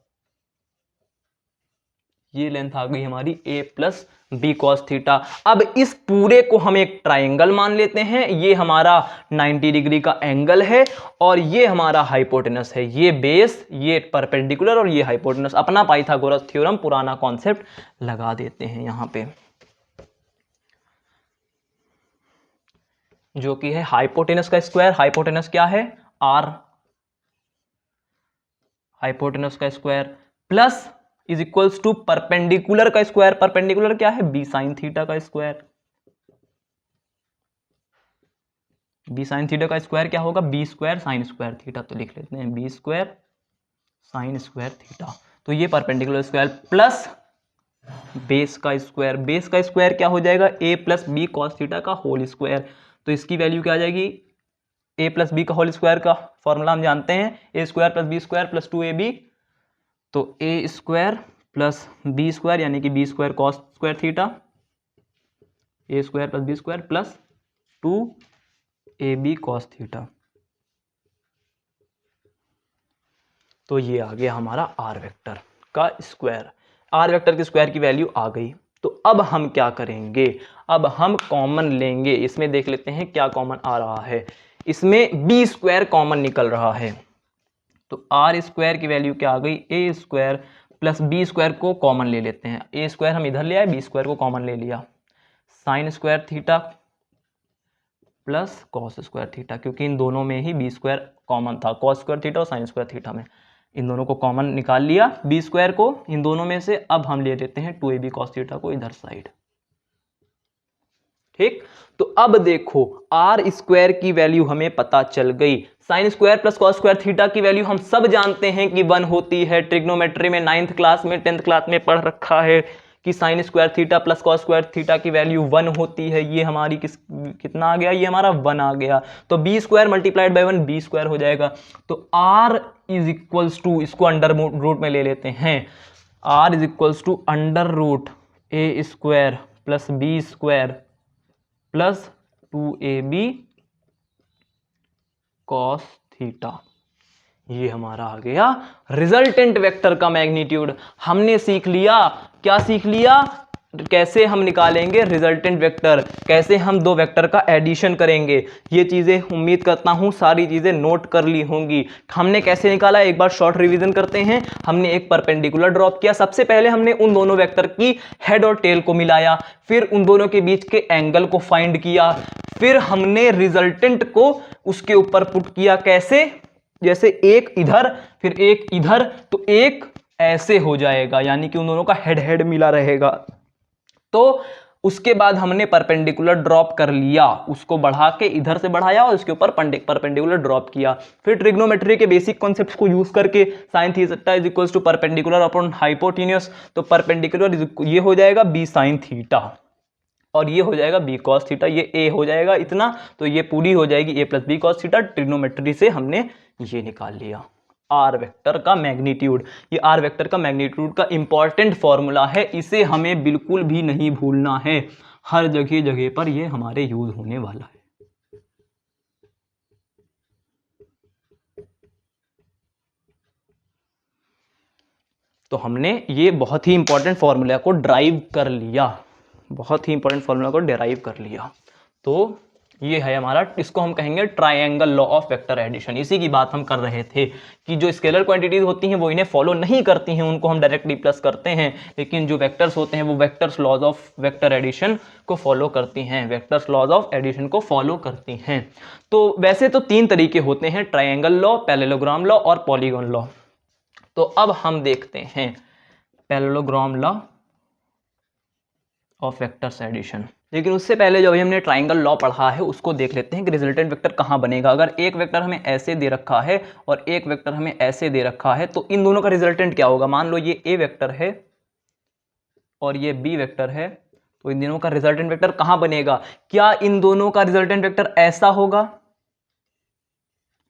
ये लेंथ आ गई हमारी a plus b cos theta. अब इस पूरे को हम एक ट्राइंगल मान लेते हैं, ये हमारा 90 डिग्री का एंगल है और ये हमारा हाइपोटेनस है, ये बेस, ये परपेंडिकुलर और ये हाइपोटेनस। अपना पाइथागोरस थ्योरम पुराना कॉन्सेप्ट लगा देते हैं यहां पे, जो कि है हाइपोटेनस का स्क्वायर। हाइपोटेनस क्या है r, हाइपोटेनस का square plus is equals to perpendicular का स्क्वायर। परपेंडिकुलर क्या है b साइन थीटा का स्क्वायर। b साइन थीटा का स्क्वायर क्या होगा b square sine square theta, तो लिख लेते हैं b square sine square theta. तो ये परपेंडिकुलर स्क्वायर प्लस बेस का स्क्वायर। बेस का स्क्वायर क्या हो जाएगा a plus B cos theta का होल स्क्वायर। तो इसकी वैल्यू क्या आ जाएगी a प्लस बी का होल स्क्वायर का फॉर्मूला हम जानते हैं, a square plus B square plus 2ab। तो a square plus B square यानी कि b square cos square theta, a square plus B square plus 2ab cos theta. तो ये आ गया हमारा r वेक्टर का स्क्वायर। r वेक्टर के स्क्वायर की वैल्यू आ गई। तो अब हम क्या करेंगे, अब हम कॉमन लेंगे। इसमें देख लेते हैं क्या कॉमन आ रहा है। इसमें b स्क्वायर कॉमन निकल रहा है, तो r स्क्वायर की वैल्यू क्या आ गई a square plus B square को कॉमन ले लेते हैं। a स्क्वायर हम इधर ले आए, b स्क्वायर को कॉमन ले लिया, sign square theta plus cos square theta, क्योंकि इन दोनों में ही b स्क्वायर कॉमन था, कॉस स्क्वायर थीटा और साइन स्क्वायर थीटा में। इन दोनों को कॉमन निकाल लिया b स्क्वायर को इन दोनों में से। अब हम ले लेते हैं 2ab कॉस थीटा को इधर साइड। ठीक, तो अब देखो r स्क्वायर की वैल्यू हमें पता चल गई। Sine square plus cos square theta की वैल्यू हम सब जानते हैं कि 1 होती है। ट्रिग्नोमेट्री में 9th क्लास में 10th क्लास में पढ़ रखा है कि sign square theta plus cos square theta की वैल्यू 1 होती है। ये हमारी कितना आ गया, ये हमारा 1 आ गया। तो b square multiplied by 1 b square हो जाएगा। तो r इज इक्वल्स टू, इसको अंडर रूट में ले लेते हैं, r is equals to under root a square plus b square plus 2ab cos theta. ये हमारा आ गया रिजल्टेंट वेक्टर का मैग्नीट्यूड। हमने सीख लिया, क्या सीख लिया, कैसे हम निकालेंगे रिजल्टेंट वेक्टर, कैसे हम दो वेक्टर का एडिशन करेंगे। ये चीजें उम्मीद करता हूं सारी चीजें नोट कर ली होंगी। हमने कैसे निकाला, एक बार शॉर्ट रिवीजन करते हैं। हमने एक परपेंडिकुलर ड्रॉप किया। सबसे पहले हमने उन दोनों वेक्टर की हेड और टेल को मिलाया, फिर उन दोनों के बीच के एंगल को फाइंड किया, फिर हमने रिजल्टेंट को उसके ऊपर पुट किया। कैसे, जैसे एक इधर फिर एक इधर, तो एक ऐसे हो जाएगा, यानी कि उन दोनों का हेड हेड मिला रहेगा। तो उसके बाद हमने परपेंडिकुलर ड्रॉप कर लिया, उसको बढ़ा के इधर से बढ़ाया और उसके ऊपर परपेंडिकुलर ड्रॉप किया। फिर ट्रिग्नोमेट्री के बेसिक कॉन्सेप्ट्स को यूज करके sine theta is equals to perpendicular upon hypotenuse, तो परपेंडिकुलर ये हो जाएगा बी साइन थीटा और ये हो जाएगा बी कॉस थीटा, ये ए हो जाएगा इतना, तो ये पूरी हो जाएगी A plus B cos theta. Trigonometry से हमने ये निकाल लिया आर वेक्टर का मैग्नीट्यूड। ये आर वेक्टर का मैग्नीट्यूड का इंपॉर्टेंट फॉर्मूला है, इसे हमें बिल्कुल भी नहीं भूलना है, हर जगह जगह पर ये हमारे यूज होने वाला है। तो हमने ये बहुत ही इंपॉर्टेंट फॉर्मूला को ड्राइव कर लिया, बहुत ही इंपॉर्टेंट फॉर्मूला को डिराइव कर लिया। तो ये है हमारा, इसको हम कहेंगे triangle law of vector addition. इसी की बात हम कर रहे थे कि जो स्केलर क्वांटिटीज होती हैं वो इन्हें फॉलो नहीं करती हैं, उनको हम डायरेक्टली प्लस करते हैं, लेकिन जो वेक्टर्स होते हैं वो vectors laws of vector addition को फॉलो करती हैं, वेक्टर्स लॉज ऑफ एडिशन को फॉलो करती हैं। तो वैसे तो 3 तरीके होते हैं, ट्रायंगल लॉ, पैरेललोग्राम लॉ और पॉलीगॉन लॉ। तो अब हम देखते हैं parallelogram law of vectors addition. लेकिन उससे पहले जो अभी हमने ट्राइंगल लॉ पढ़ा है उसको देख लेते हैं कि रिजल्टेंट वेक्टर कहाँ बनेगा। अगर एक वेक्टर हमें ऐसे दे रखा है और एक वेक्टर हमें ऐसे दे रखा है, तो इन दोनों का रिजल्टेंट क्या होगा। मान लो ये ए वेक्टर है और ये बी वेक्टर है, तो इन दोनों का रिजल्टेंट वेक्टर कहाँ बनेगा। क्या इन दोनों का रिजल्टेंट वेक्टर ऐसा होगा?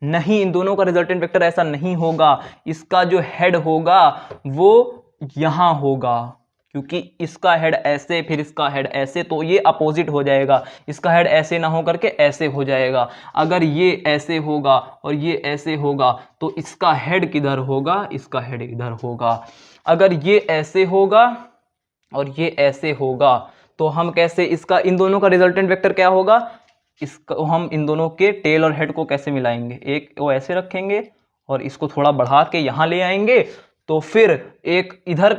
नहीं, इन दोनों का रिजल्टेंट वेक्टर ऐसा नहीं होगा। इसका जो हेड होगा वो यहां होगा, क्योंकि इसका हेड ऐसे फिर इसका हेड ऐसे, तो ये अपोजिट हो जाएगा। इसका हेड ऐसे ना हो करके ऐसे हो जाएगा। अगर ये ऐसे होगा और ये ऐसे होगा तो इसका हेड किधर होगा, इसका हेड इधर होगा। अगर ये ऐसे होगा और ये ऐसे होगा तो हम कैसे इसका, इन दोनों का रिजल्टेंट वेक्टर क्या होगा, इसको हम इन दोनों के टेल और हेड को कैसे मिलाएंगे। एक वो ऐसे रखेंगे और इसको थोड़ा बढ़ा के यहां ले आएंगे, तो फिर एक इधर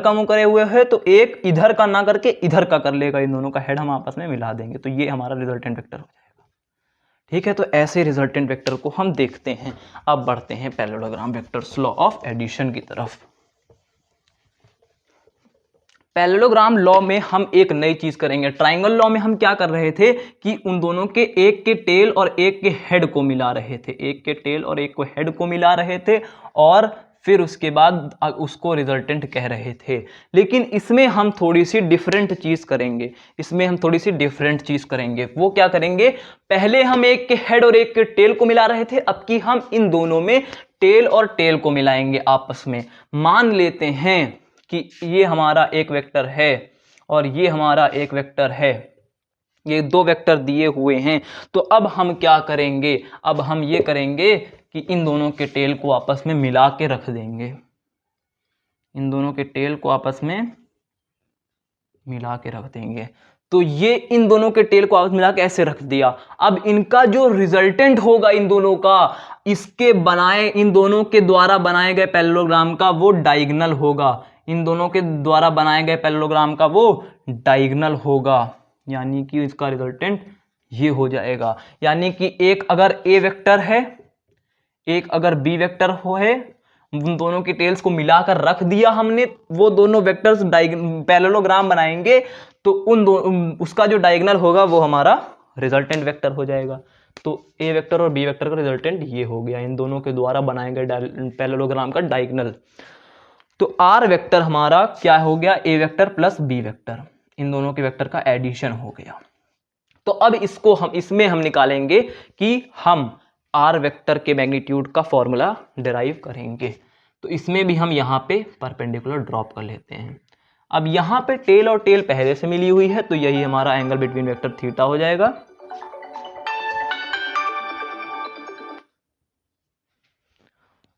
का मुंह करे हुए है तो एक इधर का ना करके इधर का कर लेगा। इन दोनों का हेड हम आपस में मिला देंगे, तो ये हमारा रिजल्टेंट वेक्टर हो जाएगा। ठीक है, तो ऐसे रिजल्टेंट वेक्टर को हम देखते हैं। अब बढ़ते हैं parallelogram vectors law of addition की तरफ। पैरेललोग्राम लॉ में हम एक नई चीज करेंगे। ट्राइंगल लॉ में हम क्या कर रहे थे कि उन दोनों के एक के टेल और एक के हेड को मिला रहे थे, एक के टेल और एक को हेड को मिला रहे थे और फिर उसके बाद उसको रिजल्टेंट कह रहे थे। लेकिन इसमें हम थोड़ी सी डिफरेंट चीज करेंगे, इसमें हम थोड़ी सी डिफरेंट चीज करेंगे। वो क्या करेंगे, पहले हम एक के हेड और एक के टेल को मिला रहे थे, अब की हम इन दोनों में टेल और टेल को मिलाएंगे आपस में। मान लेते हैं कि ये हमारा एक वेक्टर है और ये हमारा एक वेक्टर है, ये दो वेक्टर दिए हुए हैं। तो अब हम क्या करेंगे, अब हम ये करेंगे कि इन दोनों के टेल को आपस में मिला के रख देंगे, इन दोनों के टेल को आपस में मिला के रख देंगे। तो ये इन दोनों के टेल को आपस में मिला के ऐसे रख दिया। अब इनका जो रिजल्टेंट होगा इन दोनों का, इसके बनाए, इन दोनों के द्वारा बनाए गए पैरेललोग्राम का वो डायगोनल होगा, इन दोनों के द्वारा बनाए गए पैरेललोग्राम का वो डायगोनल होगा, यानी कि इसका रिजल्टेंट ये हो जाएगा। यानी कि एक अगर ए वेक्टर है, एक अगर बी वेक्टर हो है, उन दोनों की टेल्स को मिलाकर रख दिया हमने, वो दोनों वेक्टर्स पैरेललोग्राम बनाएंगे, तो उसका जो डायगोनल होगा वो हमारा रिजल्टेंट वेक्टर हो जाएगा। तो ए वेक्टर और बी वेक्टर का रिजल्टेंट ये हो गया, इन दोनों के द्वारा बनाए गए पैरेललोग्राम का डायगोनल। तो आर वेक्टर हमारा क्या हो गया, ए वेक्टर प्लस बी वेक्टर, इन दोनों के वेक्टर का एडिशन हो गया। तो अब इसको हम, इसमें हम निकालेंगे कि हम आर वेक्टर के मैग्नीट्यूड का फॉर्मूला डिराइव करेंगे। तो इसमें भी हम यहाँ पे परपेंडिकुलर ड्रॉप कर लेते हैं। अब यहाँ पे टेल और टेल पहले से मिली हुई है, तो यही हमारा एंगल बिटवीन वेक्टर थीटा हो जाएगा।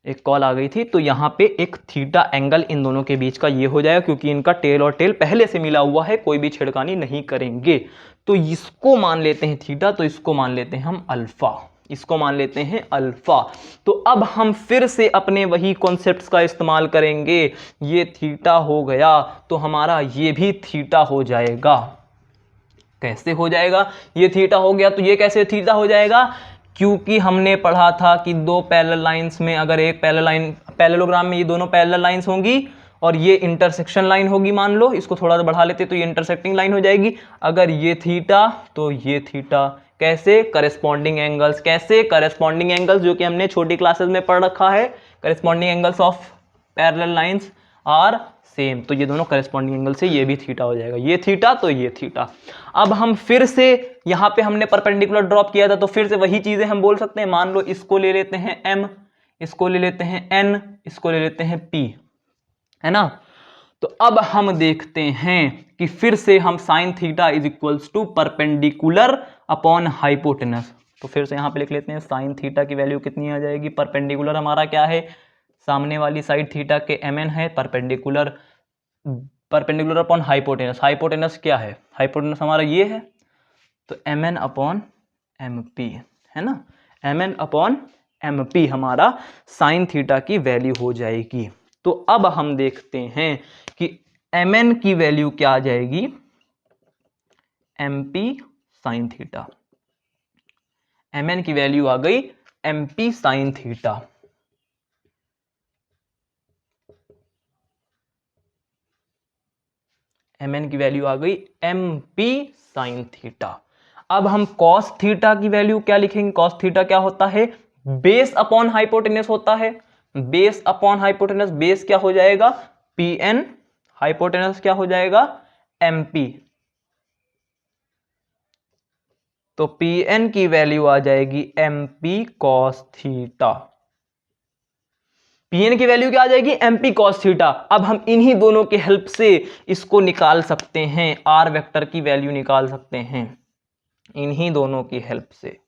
एक कॉल आ गई थी, तो यहाँ पे एक थीटा एंगल इन दोनों के बीच का ये हो जाएगा, क्योंकि इनका टेल और टेल पहले से मिला हुआ है, कोई भी छेड़खानी नहीं करेंगे। तो इसको मान लेते हैं थीटा, तो इसको मान लेते हैं हम अल्फा, इसको मान लेते हैं अल्फा। तो अब हम फिर से अपने वही कॉन्सेप्ट्स का इस्तेमाल करेंगे। ये थीटा हो गया तो हमारा ये भी थीटा हो जाएगा। कैसे हो जाएगा, ये थीटा हो गया तो ये कैसे थीटा हो जाएगा, क्योंकि हमने पढ़ा था कि दो पैरेलल लाइंस में अगर एक पैरेलल लाइन पैरेललोग्राम में ये दोनों पैरेलल लाइंस होंगी और ये इंटरसेक्शन लाइन होगी, मान लो इसको थोड़ा सा बढ़ा लेते तो ये इंटरसेक्टिंग लाइन हो जाएगी। अगर ये थीटा तो ये थीटा। कैसे? Corresponding angles. कैसे? करेस्पॉन्डिंग एंगल्स, जो कि हमने छोटी क्लासेस में पढ़ रखा है। Corresponding angles of parallel lines are same. तो ये दोनों करेस्पॉन्डिंग एंगल से ये भी थीटा हो जाएगा, ये थीटा तो ये थीटा। अब हम फिर से यहाँ पे हमने परपेंडिकुलर ड्रॉप किया था तो फिर से वही चीजें हम बोल सकते हैं। मान लो इसको ले लेते हैं m, इसको ले लेते हैं n, इसको ले लेते हैं p, है ना। तो अब हम देखते हैं कि फिर से हम sine theta is equals to perpendicular upon hypotenuse. तो फिर से यहाँ पे लिख लेते हैं साइन थीटा की वैल्यू कितनी आ जाएगी। परपेंडिकुलर हमारा क्या है, सामने वाली साइड थीटा के mn है, परपेंडिकुलर अपॉन हाइपोटेनस। हाइपोटेनस क्या है? हाइपोटेनस हमारा ये है, तो mn अपॉन mp, है ना। mn अपॉन mp हमारा साइन थीटा की वैल्यू हो जाएगी। तो अब हम देखते हैं कि mn की वैल्यू क्या आ जाएगी, mp साइन थीटा। mn की वैल्यू आ गई mp साइन थीटा। mn की वैल्यू आ गई mp साइन थीटा। अब हम cos थीटा की वैल्यू क्या लिखेंगे? cos थीटा क्या होता है? बेस अपॉन हाइपोटेनस होता है। बेस अपॉन हाइपोटेनस, बेस क्या हो जाएगा? pn, हाइपोटेनस क्या हो जाएगा? mp। तो pn की वैल्यू आ जाएगी mp cos थीटा। pn की वैल्यू क्या आ जाएगी? mp cos theta. अब हम इन्हीं दोनों के हेल्प से इसको निकाल सकते हैं, r वेक्टर की वैल्यू निकाल सकते हैं इन्हीं दोनों की हेल्प से।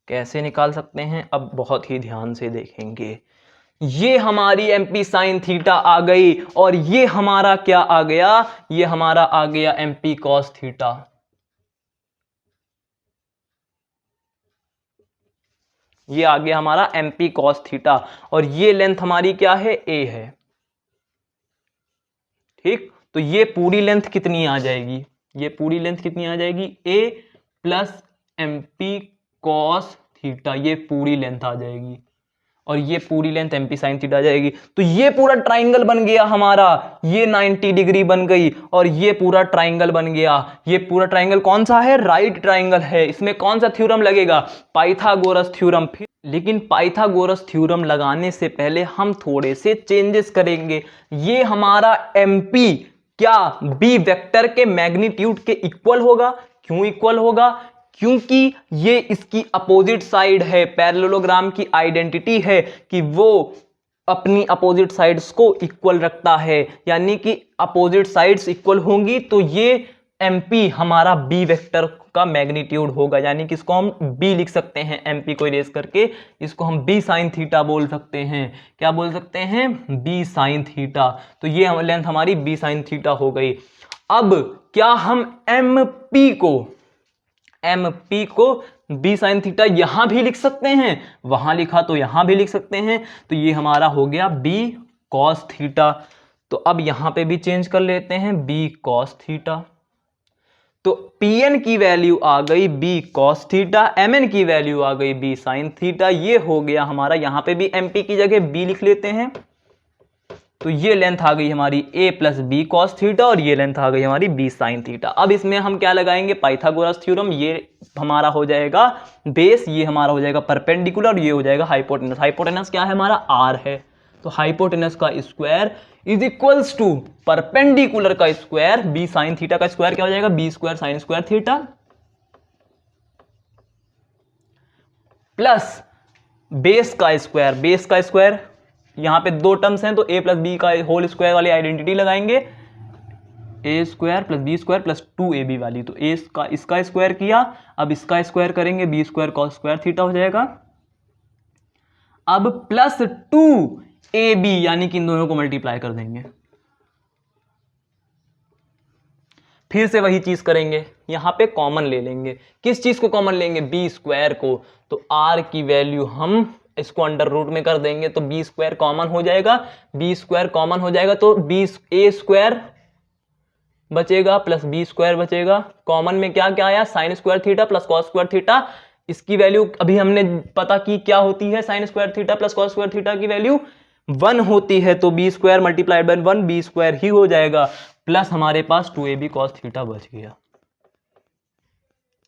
कैसे निकाल सकते हैं? अब बहुत ही ध्यान से देखेंगे। ये हमारी mp साइन थीटा आ गई और ये हमारा क्या आ गया? ये हमारा आ गया mp cos थीटा। ये आ गया हमारा mp cos थीटा और ये लेंथ हमारी क्या है? a है। ठीक, तो ये पूरी लेंथ कितनी आ जाएगी? ये पूरी लेंथ कितनी आ जाएगी? a plus mp cos theta, ये पूरी लेंथ आ जाएगी और ये पूरी लेंथ mp साइन थीटा आ जाएगी। तो ये पूरा ट्राइंगल बन गया हमारा, ये 90 डिग्री बन गई और ये पूरा ट्राइंगल बन गया। ये पूरा ट्राइंगल कौन सा है? राइट ट्राइंगल है। इसमें कौन सा थ्योरम लगेगा? Pythagoras theorem. लेकिन पाइथागोरस थ्योरम लगाने से पहले हम थोड़े से चेंजेस करेंगे। ये हमारा mp क्या b वेक्टर के मैग्नीट्यूड के इक्वल होगा? क्यों इक्वल होगा? क्योंकि ये इसकी अपोजिट साइड है। पैरेललोग्राम की आइडेंटिटी है कि वो अपनी अपोजिट साइड्स को इक्वल रखता है, यानी कि अपोजिट साइड्स इक्वल होंगी तो ये mp हमारा b वेक्टर का मैग्नीट्यूड होगा, यानी कि इसको हम b लिख सकते हैं। mp को इरेज करके इसको हम b साइन थीटा बोल सकते हैं। क्या बोल सकते हैं? b sine theta. तो ये लेंथ हमारी b साइन थीटा हो गई। अब क्या हम mp को b साइन थीटा यहां भी लिख सकते हैं? वहां लिखा तो यहां भी लिख सकते हैं। तो ये हमारा हो गया b cos थीटा। तो अब यहां पे भी चेंज कर लेते हैं, b cos थीटा। तो pn की वैल्यू आ गई b cos थीटा, mn की वैल्यू आ गई b sin थीटा। ये हो गया हमारा, यहां पे भी mp की जगह b लिख लेते हैं। तो ये लेंथ आ गई हमारी a plus b cos theta और ये लेंथ आ गई हमारी b sin थीटा। अब इसमें हम क्या लगाएंगे? Pythagoras theorem. ये हमारा हो जाएगा बेस, ये हमारा हो जाएगा परपेंडिकुलर, ये हो जाएगा हाइपोटेनस। हाइपोटेनस क्या है? हमारा r है। तो हाइपोटेनस का square is equals to perpendicular का स्क्वायर, b साइन थीटा का स्क्वायर क्या हो जाएगा? b square sine square theta plus base का स्क्वायर। बेस का स्क्वायर यहां पे दो टर्म्स हैं तो a प्लस बी का होल स्क्वायर वाली आइडेंटिटी लगाएंगे, a square plus B square plus 2ab वाली। तो a का इसका स्क्वायर किया, अब इसका स्क्वायर करेंगे, b square cos square theta हो जाएगा। अब प्लस 2ab, यानी कि इन दोनों को मल्टीप्लाई कर देंगे। फिर से वही चीज करेंगे, यहां पे कॉमन ले लेंगे। किस चीज को कॉमन लेंगे? b स्क्वायर को। तो r की वैल्यू हम इसको अंडर रूट में कर देंगे तो b स्क्वायर कॉमन हो जाएगा। b स्क्वायर कॉमन हो जाएगा तो a स्क्वायर बचेगा प्लस b स्क्वायर बचेगा। कॉमन में क्या क्या आया? Sine square theta plus cos square theta. इसकी वैल्यू अभी हमने पता की क्या होती है, sine square theta plus cos square theta की वैल्यू 1 होती है तो B square multiplied by 1 B square ही हो जाएगा, प्लस हमारे पास 2ab cos थीटा बच गया।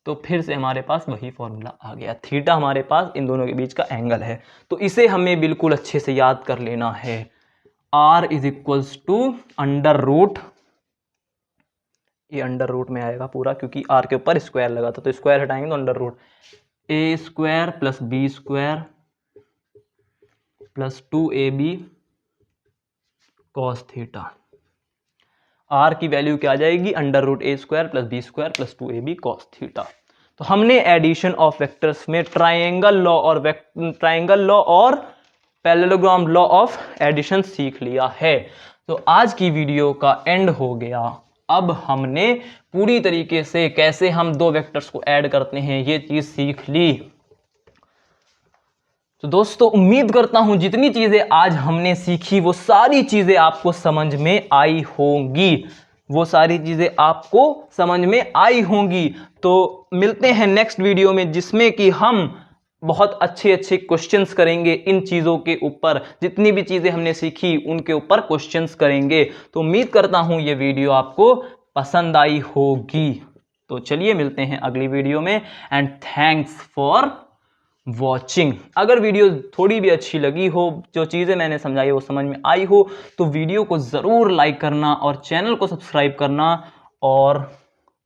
तो फिर से हमारे पास वही फॉर्मूला आ गया, थीटा हमारे पास इन दोनों के बीच का एंगल है। तो इसे हमें बिल्कुल अच्छे से याद कर लेना है। r is equals to under root, ये अंडर रूट में आएगा पूरा क्योंकि r के ऊपर स्क्वायर लगा था, तो स्क्वायर हटाएंगे तो under root A square plus B square plus 2ab cos theta. r की वैल्यू क्या आ जाएगी, under root A square plus B square plus 2ab cos theta. तो हमने एडिशन ऑफ वेक्टर्स में ट्राइंगल लॉ और पैरेललोग्राम लॉ ऑफ एडिशन सीख लिया है। तो आज की वीडियो का एंड हो गया। अब हमने पूरी तरीके से कैसे हम दो वेक्टर्स को ऐड करते हैं ये चीज सीख ली। तो दोस्तों उम्मीद करता हूं जितनी चीजें आज हमने सीखी वो सारी चीजें आपको समझ में आई होंगी, वो सारी चीजें आपको समझ में आई होंगी। तो मिलते हैं नेक्स्ट वीडियो में जिसमें कि हम बहुत अच्छे अच्छे क्वेश्चंस करेंगे इन चीज़ों के ऊपर, जितनी भी चीज़ें हमने सीखी उनके ऊपर क्वेश्चंस करेंगे। तो उम्मीद करता हूं ये वीडियो आपको पसंद आई होगी। तो चलिए मिलते हैं अगली वीडियो में एंड थैंक्स फॉर वॉचिंग। अगर वीडियो थोड़ी भी अच्छी लगी हो, जो चीज़ें मैंने समझाई वो समझ में आई हो, तो वीडियो को ज़रूर लाइक करना और चैनल को सब्सक्राइब करना और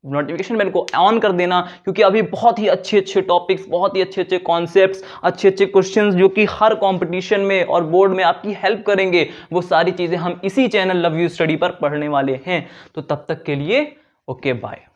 नोटिफिकेशन बेल को ऑन कर देना, क्योंकि अभी बहुत ही अच्छे अच्छे टॉपिक्स, बहुत ही अच्छे अच्छे कॉन्सेप्ट्स, अच्छे अच्छे क्वेश्चंस जो कि हर कंपटीशन में और बोर्ड में आपकी हेल्प करेंगे, वो सारी चीज़ें हम इसी चैनल लव यू स्टडी पर पढ़ने वाले हैं। तो तब तक के लिए ओके बाय।